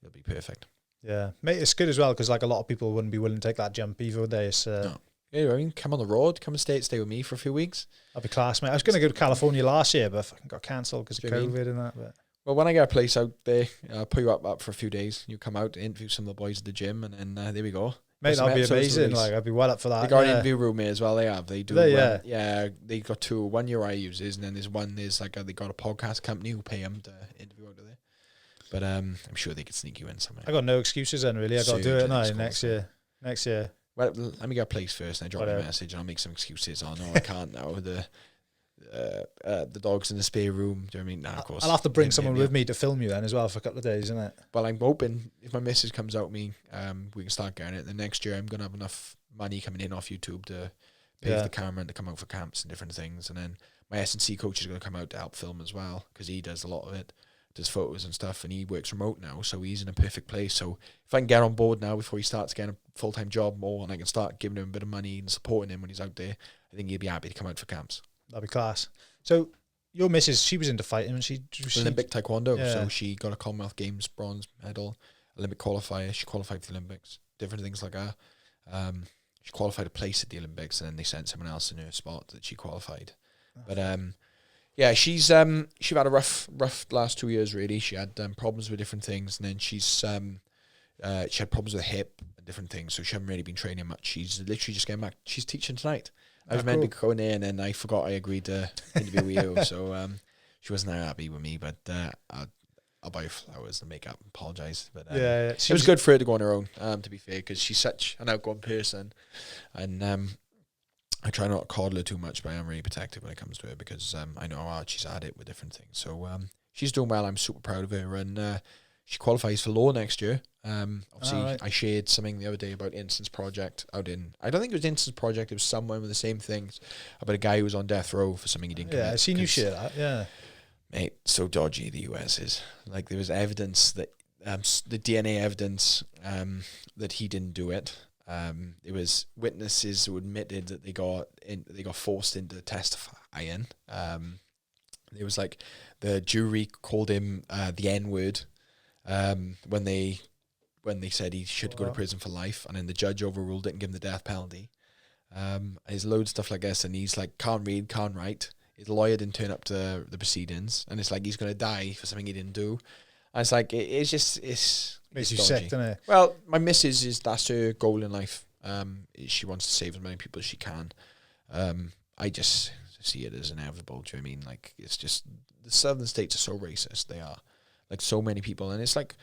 it'll be perfect. Yeah, mate, it's good as well because like a lot of people wouldn't be willing to take that jump either, would they? No. Yeah, I mean, come on the road, come and stay with me for a few weeks. That'd be class, mate. I was going to go to California last year, but I fucking got cancelled because of COVID and that. But well, when I get a place out there, I'll put you up for a few days. You come out, interview some of the boys at the gym, and then there we go. Mate, that'd be amazing. Like, I'd be well up for that. They got an interview room here as well. They have. They do. They got two. One year I uses, and then there's like they got a podcast company who pay them to interview out of there. But I'm sure they could sneak you in somewhere. I got no excuses then, really. I got to do it now next year. Well, let me get a place first, and I drop you a message, and I'll make some excuses. Oh no, I can't now. The dog's in the spare room. Do you know what I mean? Nah, of course. I'll have to bring someone with me to film you then as well for a couple of days, isn't it? Well, I'm hoping if my missus comes out with me, we can start getting it. The next year, I'm gonna have enough money coming in off YouTube to pay for the cameraman to come out for camps and different things, and then my S&C coach is gonna come out to help film as well because he does a lot of it. Does photos and stuff, and he works remote now, so he's in a perfect place. So if I can get on board now before he starts getting a full-time job more, and I can start giving him a bit of money and supporting him when he's out there, I think he'd be happy to come out for camps. That'd be class. So your missus, she was into fighting, and she Olympic taekwondo, so she got a Commonwealth Games bronze medal, Olympic qualifier. She qualified for the Olympics, different things like that. She qualified a place at the Olympics, and then they sent someone else in her spot that she qualified. But yeah, she's had a rough last 2 years really. She had problems with different things, and then she had problems with her hip and different things, so she hasn't really been training much. She's literally just getting back. She's teaching tonight. I was meant to be going there, and then I forgot I agreed to interview with you, so she wasn't that happy with me, but I'll buy her flowers and makeup and apologise. But it was good for her to go on her own, to be fair, because she's such an outgoing person, and I try not to coddle her too much, but I am really protective when it comes to her because I know how hard she's had it with different things. So she's doing well. I'm super proud of her, and she qualifies for law next year. Obviously, I shared something the other day about Innocence Project out in... I don't think it was Innocence Project. It was somewhere with the same things about a guy who was on death row for something he didn't commit. Yeah, I've seen you share that, yeah. Mate, so dodgy the US is. Like, there was evidence that... the DNA evidence that he didn't do it. It was witnesses who admitted that they got forced into testifying. It was like the jury called him the N-word when they said he should go to prison for life, and then the judge overruled it and gave him the death penalty. There's loads of stuff like this, and he's like can't read, can't write. His lawyer didn't turn up to the proceedings, and it's like he's gonna die for something he didn't do. And it's like it's makes you sick, doesn't it? Well, my missus that's her goal in life. She wants to save as many people as she can. I just see it as inevitable. Do you know what I mean? Like, it's just the southern states are so racist. They are, like, so many people, and it's like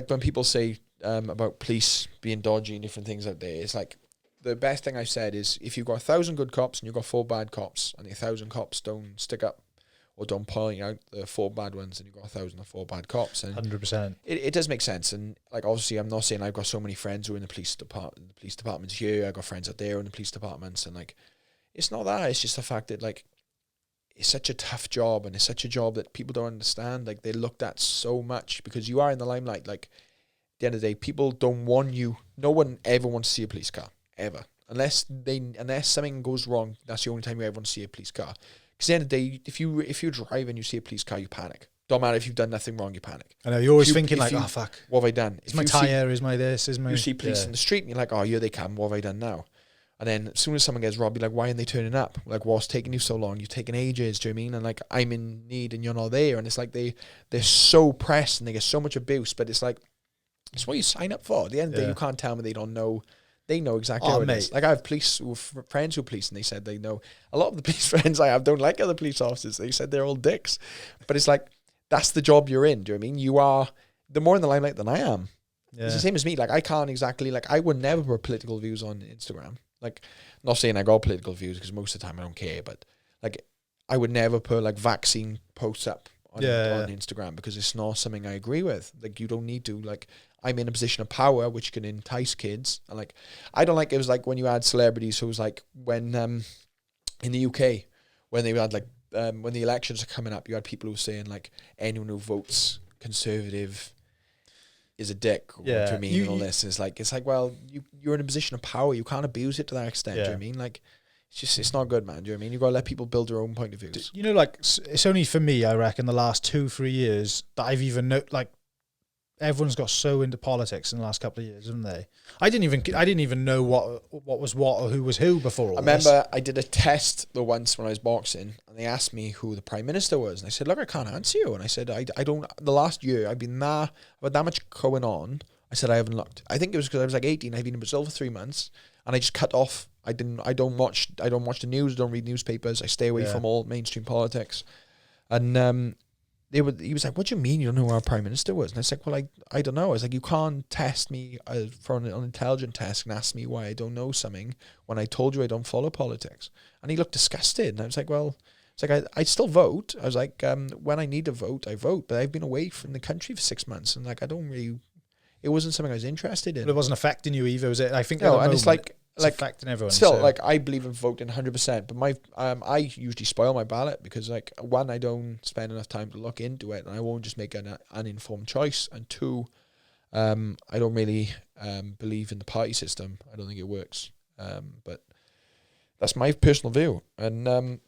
when people say about police being dodgy and different things out there. It's like the best thing I've said is if you've got 1,000 good cops and you've got 4 bad cops, and the 1,000 cops don't stick up or don't point out the 4 bad ones, and you've got 1,000 or 4 bad cops. And 100%. It does make sense. And like, obviously, I'm not saying I've got so many friends who are in the police department. The police departments here, I've got friends out there in the police departments, and like, it's not that. It's just the fact that like, it's such a tough job, and it's such a job that people don't understand. Like, they're looked at so much because you are in the limelight. Like, at the end of the day, people don't want you. No one ever wants to see a police car ever, unless something goes wrong. That's the only time you ever want to see a police car. Because at the end of the day, if you drive and you see a police car, you panic. Don't matter if you've done nothing wrong, you panic. I know, you're always thinking like, oh fuck, what have I done? Is my tyre, is my this, is my... You see police in the street and you're like, oh, here they come, what have I done now? And then as soon as someone gets robbed, you're like, why aren't they turning up? Like, what's taking you so long? You're taking ages, do you know what I mean? And like, I'm in need and you're not there. And it's like they're so pressed and they get so much abuse, but it's like, it's what you sign up for. At the end of the day, you can't tell me they don't know. They know exactly how it is. Like, I have friends who are police, and they said they know. A lot of the police friends I have don't like other police officers. They said they're all dicks. But it's like, that's the job you're in. Do you know what I mean? You are the more in the limelight than I am. Yeah. It's the same as me. Like, I can't exactly, like, I would never put political views on Instagram. Like, not saying I got political views because most of the time I don't care, but like, I would never put like vaccine posts up on Yeah. Instagram because it's not something I agree with. Like, you don't need to. Like, I'm in a position of power which can entice kids. And like, I don't like, it was like when you had celebrities who was like when in the UK when they had like when the elections are coming up, you had people who were saying like anyone who votes Conservative is a dick, or do you know what I mean, and all this. And it's like, well, you're in a position of power. You can't abuse it to that extent. Do you know what I mean? Like, it's not good, man. Do you know what I mean? You've got to let people build their own point of views. You know, like, it's only for me, I reckon, the last 2-3 years that I've even like, everyone's got so into politics in the last couple of years, haven't they? I didn't even know what was what or who was who before all this. I remember I did a test once when I was boxing, and they asked me who the Prime Minister was, and I said, look, I can't answer you. And I said, I don't, the last year I've had that much going on. I said, I haven't looked. I think it was because I was like 18. I've been in Brazil for 3 months, and I just cut off. I don't watch the news, don't read newspapers. I stay away from all mainstream politics. And he was like, what do you mean you don't know who our Prime Minister was? And I was like, well, I don't know. I was like, you can't test me for an intelligent test and ask me why I don't know something when I told you I don't follow politics. And he looked disgusted. And I was like, well, it's like, I still vote. I was like, when I need to vote, I vote. But I've been away from the country for 6 months. And like, it wasn't something I was interested in. But it wasn't affecting you either, was it? I think no, and it's like affecting everyone. Still, so. like, I believe in voting 100%, but I usually spoil my ballot because, like, one, I don't spend enough time to look into it, and I won't just make an uninformed choice, and two, I don't really believe in the party system. I don't think it works. But that's my personal view, and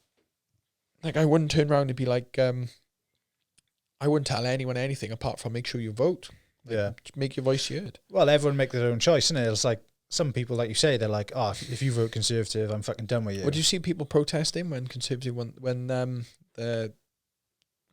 like, I wouldn't turn around and be like, I wouldn't tell anyone anything apart from make sure you vote. Like, make your voice heard. Well, everyone make their own choice, isn't it? It's like, some people, like you say, they're like, oh, if you vote Conservative, I'm fucking done with you. Well, do you see people protesting when Conservative when the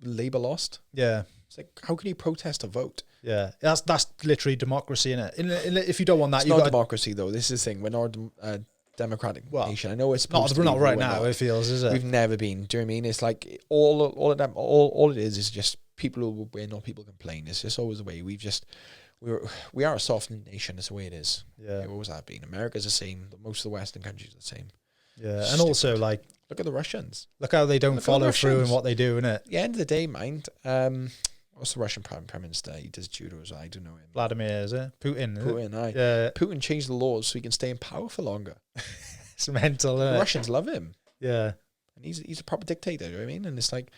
Labour lost? Yeah. It's like, how can you protest a vote? Yeah. That's literally democracy, innit? If you don't want that, it's you've not got democracy, though. This is the thing. We're not a democratic nation. I know it's supposed to be. Not right now, it feels, is it? We've never been. Do you know what I mean? It's like all of them. All it is just people who will win or people complain. It's just always the way. We are a soft nation. That's the way it is. Yeah. It always have been. America's the same. Most of the Western countries are the same. Yeah. And also, like, look at the Russians. Look how they don't follow through in what they do, innit? At the end of the day, mind. What's the Russian prime minister? He does judo as well. I don't know him. Vladimir, is it? Putin. Putin, Yeah. Putin changed the laws so he can stay in power for longer. It's mental, isn't The it? Russians love him. Yeah. And he's a proper dictator, you know what I mean? And it's like...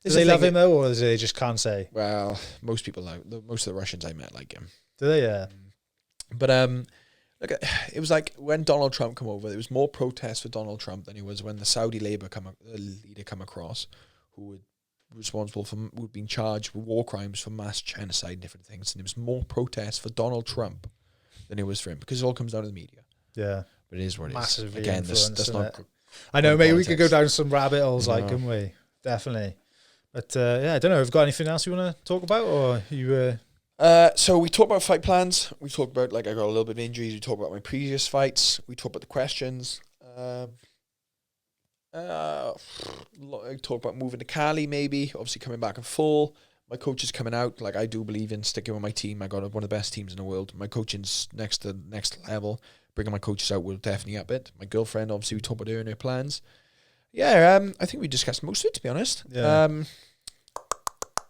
Do they love him, though, or they just can't say? Well, most of the Russians I met like him. Do they? Yeah. But look, it was like when Donald Trump came over, there was more protests for Donald Trump than it was when the Saudi leader come across, who were responsible for, who'd been charged with war crimes for mass genocide and different things. And there was more protests for Donald Trump than it was for him, because it all comes down to the media. Yeah. But it is what it is. Massively Again, that's not... I know, maybe politics. we could go down some rabbit holes, like, couldn't we? Definitely. But yeah, I don't know. Have you got anything else you want to talk about, or you? So we talked about fight plans. We talked about, like, I got a little bit of injuries. We talked about my previous fights. We talked about the questions. I talked about moving to Cali, maybe. Obviously coming back in full. My coach is coming out. Like, I do believe in sticking with my team. I got one of the best teams in the world. My coaching's next level. Bringing my coaches out will definitely up it. My girlfriend, obviously, we talked about her and her plans. Yeah, I think we discussed most of it, to be honest. Yeah.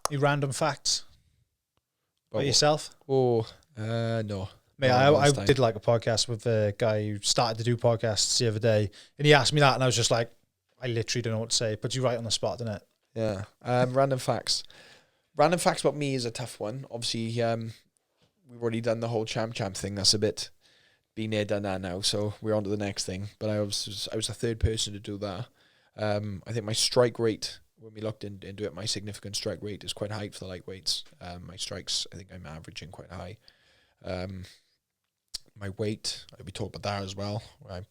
Any random facts about yourself? No. Mate, I did like a podcast with a guy who started to do podcasts the other day, and he asked me that, and I was just like, I literally don't know what to say. But you right on the spot, didn't it? Yeah. Random facts. Random facts about me is a tough one. Obviously, we've already done the whole champ thing. That's a bit been there, done that now. So we're on to the next thing. But I was the third person to do that. I think my strike rate, when we looked into it, my significant strike rate is quite high for the lightweights. My strikes, I think I'm averaging quite high. My weight, we talked about that as well. I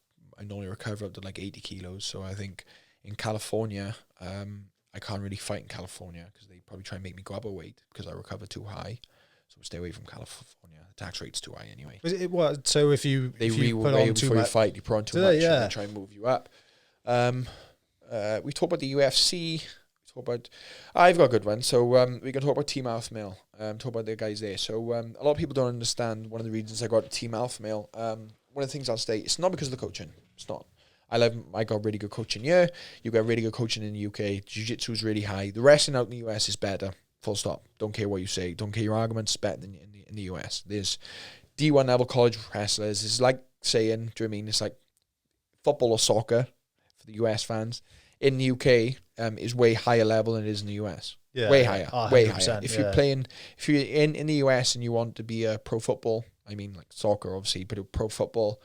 normally recover up to like 80 kilos. So I think in California, I can't really fight in California because they probably try and make me go up a weight because I recover too high. So stay away from California. The tax rate's too high anyway. So if you put on too much, fight, you put on too much, and they try and move you up. We talk about the UFC. I've got a good one. So we can talk about Team Alpha Male. Talk about the guys there. So a lot of people don't understand one of the reasons I got Team Alpha Male. One of the things I'll say, it's not because of the coaching. It's not. I got really good coaching here. You got really good coaching in the UK. Jiu-jitsu is really high. The wrestling out in the US is better. Full stop. Don't care what you say. Don't care your arguments. Better than in the US. There's D1 level college wrestlers. It's like saying, do you know what I mean? It's like football or soccer for the US fans. In the UK, is way higher level than it is in the US. Yeah, way higher. Way higher. 100%, If you're in the US and you want to be a pro football, I mean like soccer obviously, but a pro football,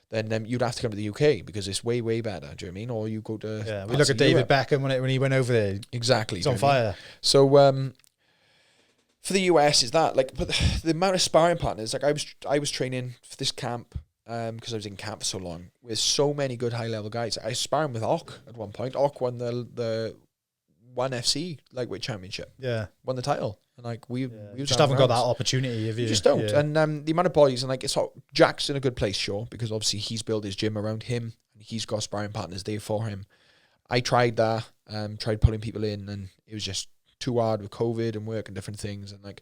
then you'd have to come to the UK because it's way, way better. Do you know what I mean? Or you go to... Yeah, we look at David Beckham when he went over there. Exactly. He's on fire. So, for the US is that, like, but the amount of sparring partners, like I was training for this camp, because I was in camp for so long, with so many good high-level guys. I was sparring with Ock at one point. Ock won the ONE FC lightweight championship. Yeah. Won the title. And like we just haven't got that opportunity. If you just don't. Yeah. And the amount of bodies, and like Jack's in a good place, sure, because obviously he's built his gym around him and he's got sparring partners there for him. I tried that, tried pulling people in, and it was just too hard with COVID and work and different things. And like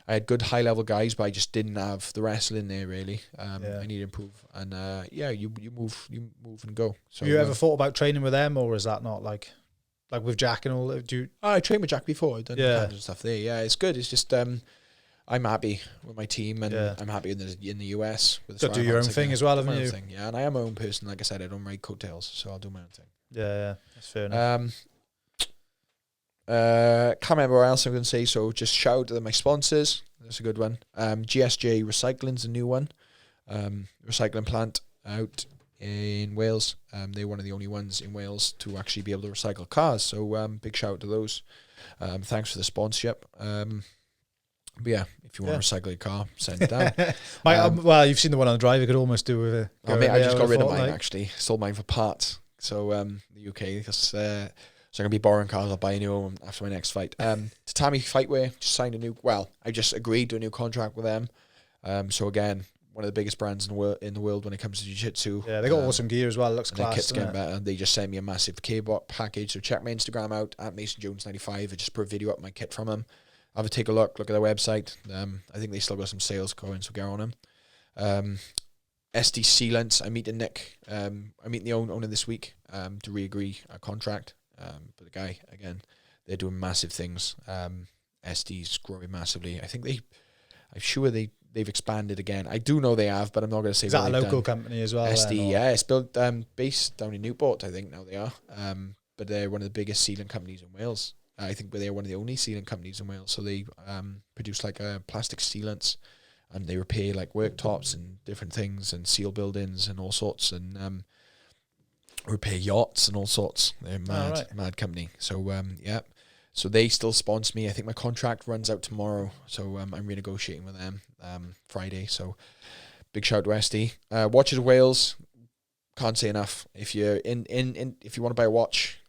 I had good high level guys, but I just didn't have the wrestling there really. I need to improve. And you move and go. So have you ever thought about training with them, or is that not like with Jack and all that? I trained with Jack before. I've done and stuff there. Yeah, it's good. It's just I'm happy with my team, and I'm happy in the US. With to do your own thing as well, haven't you? Yeah, and I am my own person. Like I said, I don't ride coattails, so I'll do my own thing. Yeah, that's fair enough. Can't remember what else I'm going to say, so just shout out to my sponsors. That's a good one. GSJ Recycling's a new one. Recycling plant out in Wales. They're one of the only ones in Wales to actually be able to recycle cars. So big shout out to those. Thanks for the sponsorship. But yeah, if you want to recycle your car, send it down. Well, you've seen the one on the drive. You could almost do with it. I just got rid of mine actually. Sold mine for parts. So the UK, because so I'm gonna be borrowing cars. I'll buy a new one after my next fight. Tatami Fightwear just signed I just agreed to a new contract with them. So again, one of the biggest brands in the world when it comes to jiu-jitsu. Yeah, they got awesome gear as well. It looks class. Their kit's getting better. They just sent me a massive K-bot package. So check my Instagram out at MasonJones95. I just put a video up my kit from them. Have a take a look at their website. I think they still got some sales going, so get on them. SD Sealants. I'm meeting Nick. I'm meeting the owner this week to re-agree a contract. But the guy, again, they're doing massive things. SD's growing massively. I think I'm sure they've expanded again. I do know they have, but I'm not going to say. Is that a local company as well? SD, yeah, it's built based down in Newport, I think now they are. But they're one of the biggest sealant companies in Wales. I think they're one of the only sealant companies in Wales. So they produce like plastic sealants, and they repair like worktops and different things, and seal buildings and all sorts, and repair yachts and all sorts. They're mad company. So yeah. So they still sponsor me. I think my contract runs out tomorrow, so I'm renegotiating with them Friday. So big shout to SD. Watches of Wales. Can't say enough. If you're if you want to buy a watch,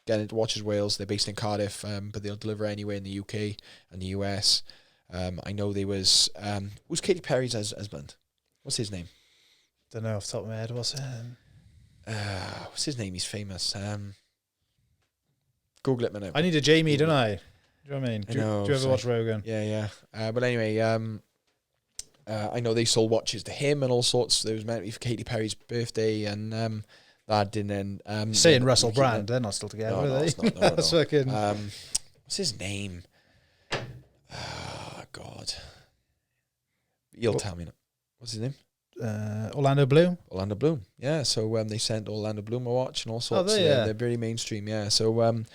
get into Watches Wales. They're based in Cardiff, but they'll deliver anywhere in the UK and the US. I know there was who's Katy Perry's husband? What's his name? Don't know off the top of my head. What's his name? He's famous. Google it, minute. I need a Jamie, don't I? Do you know what I mean? Do you ever watch Rogan? Yeah. But anyway, I know they sold watches to him and all sorts. There was meant to be for Katy Perry's birthday, and that didn't end. Saying Russell Brand, they're not still together, are they? It's not, no, That's fucking. What's his name? Oh, God. You'll tell me now. What's his name? Orlando Bloom. Orlando Bloom. Yeah. So they sent Orlando Bloom a watch and all sorts. They're very mainstream. Yeah. So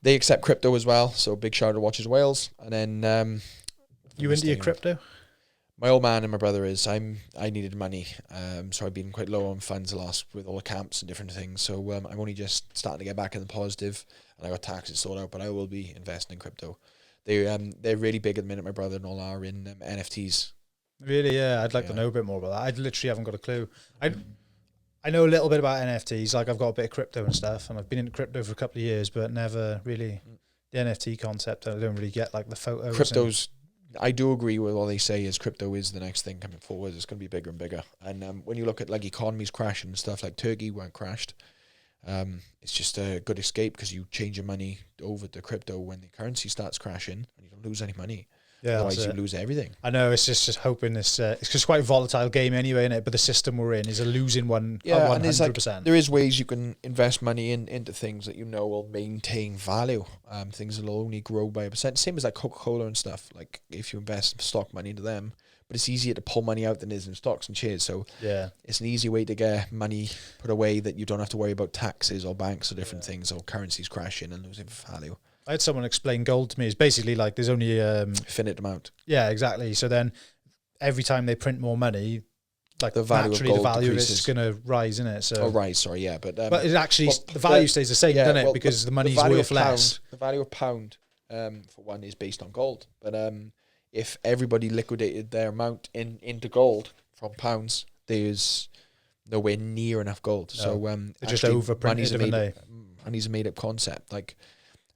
they accept crypto as well. So big shout out to Watches Wales. And then you into your crypto? My old man and my brother is. I needed money. So I've been quite low on funds with all the camps and different things. So I'm only just starting to get back in the positive, and I got taxes sorted out. But I will be investing in crypto. They're really big at the minute. My brother and all are in NFTs. Really, yeah. I'd like to know a bit more about that. I literally haven't got a clue. I know a little bit about NFTs. Like I've got a bit of crypto and stuff, and I've been in crypto for a couple of years, but never really the NFT concept. I don't really get like the photos. Crypto's. I do agree with all they say is crypto is the next thing coming forward. It's going to be bigger and bigger. And when you look at like economies crashing and stuff, like Turkey went crashed. It's just a good escape because you change your money over to crypto when the currency starts crashing and you don't lose any money. Yeah, Otherwise, you lose everything. I know, it's just hoping it's just quite a volatile game anyway, isn't it? But the system we're in is a losing one. Yeah, 100%. and there is ways you can invest money into things that you know will maintain value. Things that will only grow by a percent. Same as like Coca-Cola and stuff. Like if you invest stock money into them, but it's easier to pull money out than it is in stocks and shares. So yeah, it's an easy way to get money put away that you don't have to worry about taxes or banks or different things or currencies crashing and losing value. I had someone explain gold to me. It's basically like there's only finite amount. Yeah, exactly. So then every time they print more money, like the value naturally of gold the value decreases. of it's going to rise, isn't it? So rise, sorry, yeah, but it actually the value stays the same, doesn't it? Because the money's worth less. The value of pound, for one, is based on gold. But if everybody liquidated their amount into gold from pounds, there's nowhere near enough gold. No. So it's just overprinted. Money's a made up concept, like.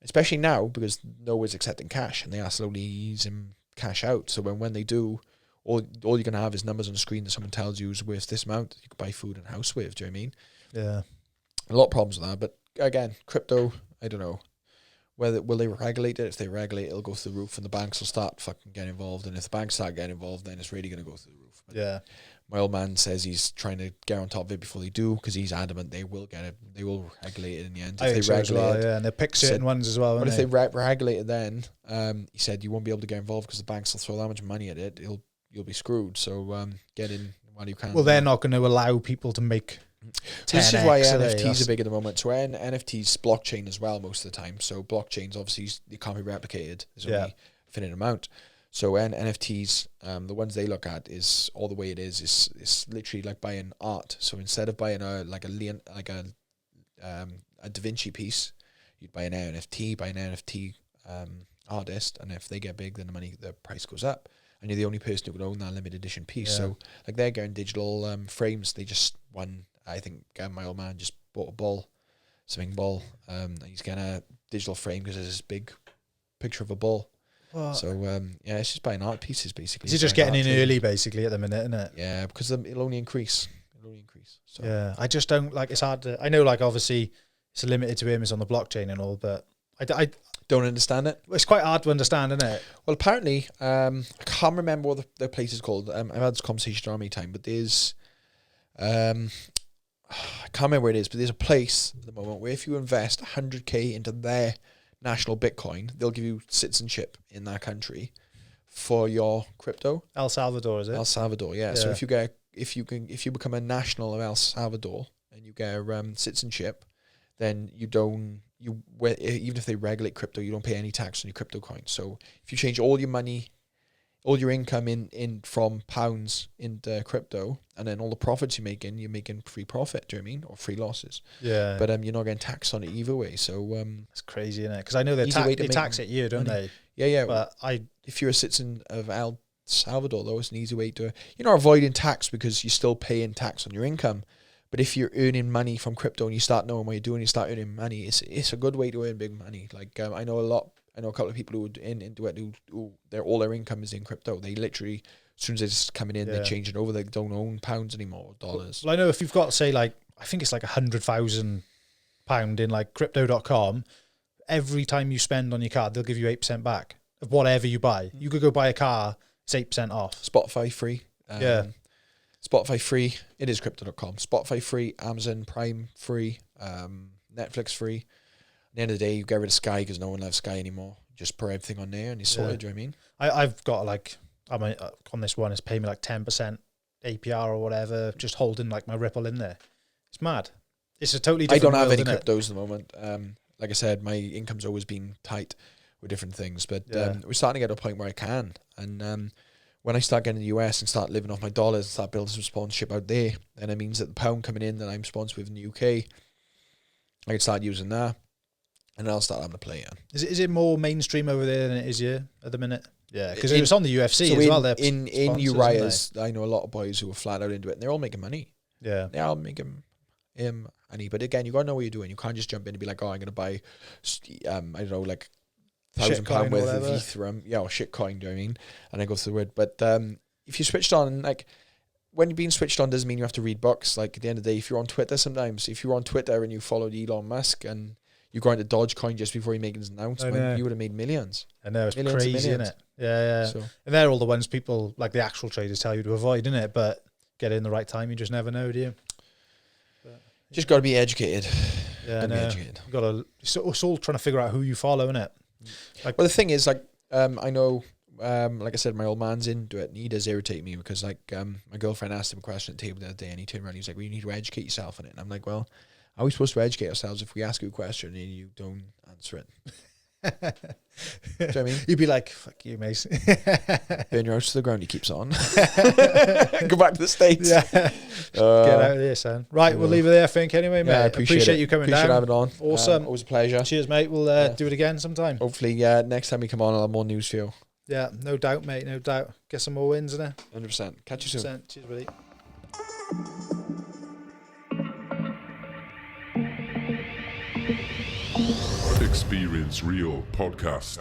Especially now, because no one's accepting cash, and they are slowly easing cash out. So when they do, all you're going to have is numbers on the screen that someone tells you is worth this amount. You can buy food and house with, do you know what I mean? Yeah. A lot of problems with that. But again, crypto, I don't know. Will they regulate it? If they regulate it, it'll go through the roof, and the banks will start fucking getting involved. And if the banks start getting involved, then it's really going to go through the roof. But yeah. My old man says he's trying to get on top of it before they do, because he's adamant they will get it. They will regulate it in the end. If they regulate it, and they pick certain ones as well. But if they regulate it, then he said you won't be able to get involved because the banks will throw that much money at it. You'll be screwed. So get in while you can. Well, they're not going to allow people to make. This is why NFTs are big at the moment. So NFTs blockchain as well most of the time. So blockchains obviously they can't be replicated. There's only a finite amount. So NFTs, the ones they look at is all the way it is literally like buying art. So instead of buying a Da Vinci piece, you'd buy an NFT artist, and if they get big, then the price goes up, and you're the only person who would own that limited edition piece. So like they're getting digital frames. They just won. I think my old man just bought a ball, swing ball. He's getting a digital frame because there's this big picture of a ball. What? So it's just buying art pieces basically. Is it just getting in early basically at the minute, isn't it? Yeah, because it'll only increase. So. Yeah, I just don't like. It's hard to. I know, like obviously, it's limited to payments on the blockchain and all, but I don't understand it. It's quite hard to understand, isn't it? Well, apparently, I can't remember what the place is called. I've had this conversation around many times, but there's, I can't remember where it is, but there's a place at the moment where if you invest 100k into their national Bitcoin, they'll give you citizenship in that country for your crypto. El Salvador, is it? El Salvador, yeah. So if you become a national of El Salvador and you get citizenship, then even if they regulate crypto, you don't pay any tax on your crypto coins. So if you change all your money, all your income in from pounds into crypto, and then all the profits you're making free profit, do you know what I mean? Or free losses. Yeah. But you're not getting taxed on it either way. So it's crazy, isn't it? Because I know they tax it here, don't they? Yeah. But if you're a citizen of El Salvador, though, it's an easy way to, you're not avoiding tax because you're still paying tax on your income. But if you're earning money from crypto and you start knowing what you're doing, you start earning money, it's a good way to earn big money. Like I know a couple of people who are into it who all their income is in crypto. They literally, as soon as it's coming in, they change it over. They don't own pounds anymore, or dollars. Well, I know if you've got, say, like, I think it's like £100,000 in like crypto.com, every time you spend on your card, they'll give you 8% back of whatever you buy. You could go buy a car, it's 8% off. Spotify free. Spotify free. It is crypto.com. Spotify free. Amazon Prime free. Netflix free. At the end of the day, you get rid of Sky because no one loves Sky anymore. Just put everything on there and you sorted. Do you know what I mean? I've got like, on this one, it's paying me like 10% APR or whatever, just holding like my Ripple in there. It's mad. It's a totally different I don't have world, any cryptos at the moment. Like I said, my income's always been tight with different things, but we're starting to get to a point where I can. And when I start getting in the US and start living off my dollars and start building some sponsorship out there, then it means that the pound coming in that I'm sponsored with in the UK, I can start using that. And I'll start having to play it. Is it more mainstream over there than it is here at the minute? Yeah, because it's on the UFC as well. In Uriah's, I know a lot of boys who are flat out into it, and they're all making money. Yeah, they are making money. But again, you got to know what you're doing. You can't just jump in and be like, oh, I'm going to buy, I don't know, like £1,000 worth of Ethereum, or shitcoin. Do you know what I mean? And I go through it. But if you switched on, like, when you're being switched on doesn't mean you have to read books. Like, at the end of the day, if you're on Twitter sometimes, if you're on Twitter and you followed Elon Musk and you grind to Dogecoin just before you make his announcement, you would have made millions. I know, it's millions crazy, isn't it? Yeah. So. And they're all the ones people, like the actual traders, tell you to avoid, isn't it? But get in the right time, you just never know, do you? But, just got to be educated. Yeah, you got to. It's all trying to figure out who you follow, isn't it? Like, well, the thing is, like, I know, like I said, my old man's into it, and he does irritate me because, like, my girlfriend asked him a question at the table the other day, and he turned around, he was like, "Well, you need to educate yourself on it." And I'm like, "Well, how are we supposed to educate ourselves if we ask you a question and you don't answer it?" Do you know what I mean? You'd be like, "Fuck you, Mason." Burn your house to the ground, he keeps on. Go back to the States. Yeah. Get out of here, son. Right, we'll leave it there, I think, anyway, mate. Yeah, I appreciate you coming down. Appreciate having it on. Awesome. Always a pleasure. Cheers, mate. We'll do it again sometime. Hopefully, next time we come on, I'll have more news for you. Yeah, no doubt, mate. No doubt. Get some more wins, innit? 100%. Catch you soon. Cheers, buddy. Experience Real Podcast.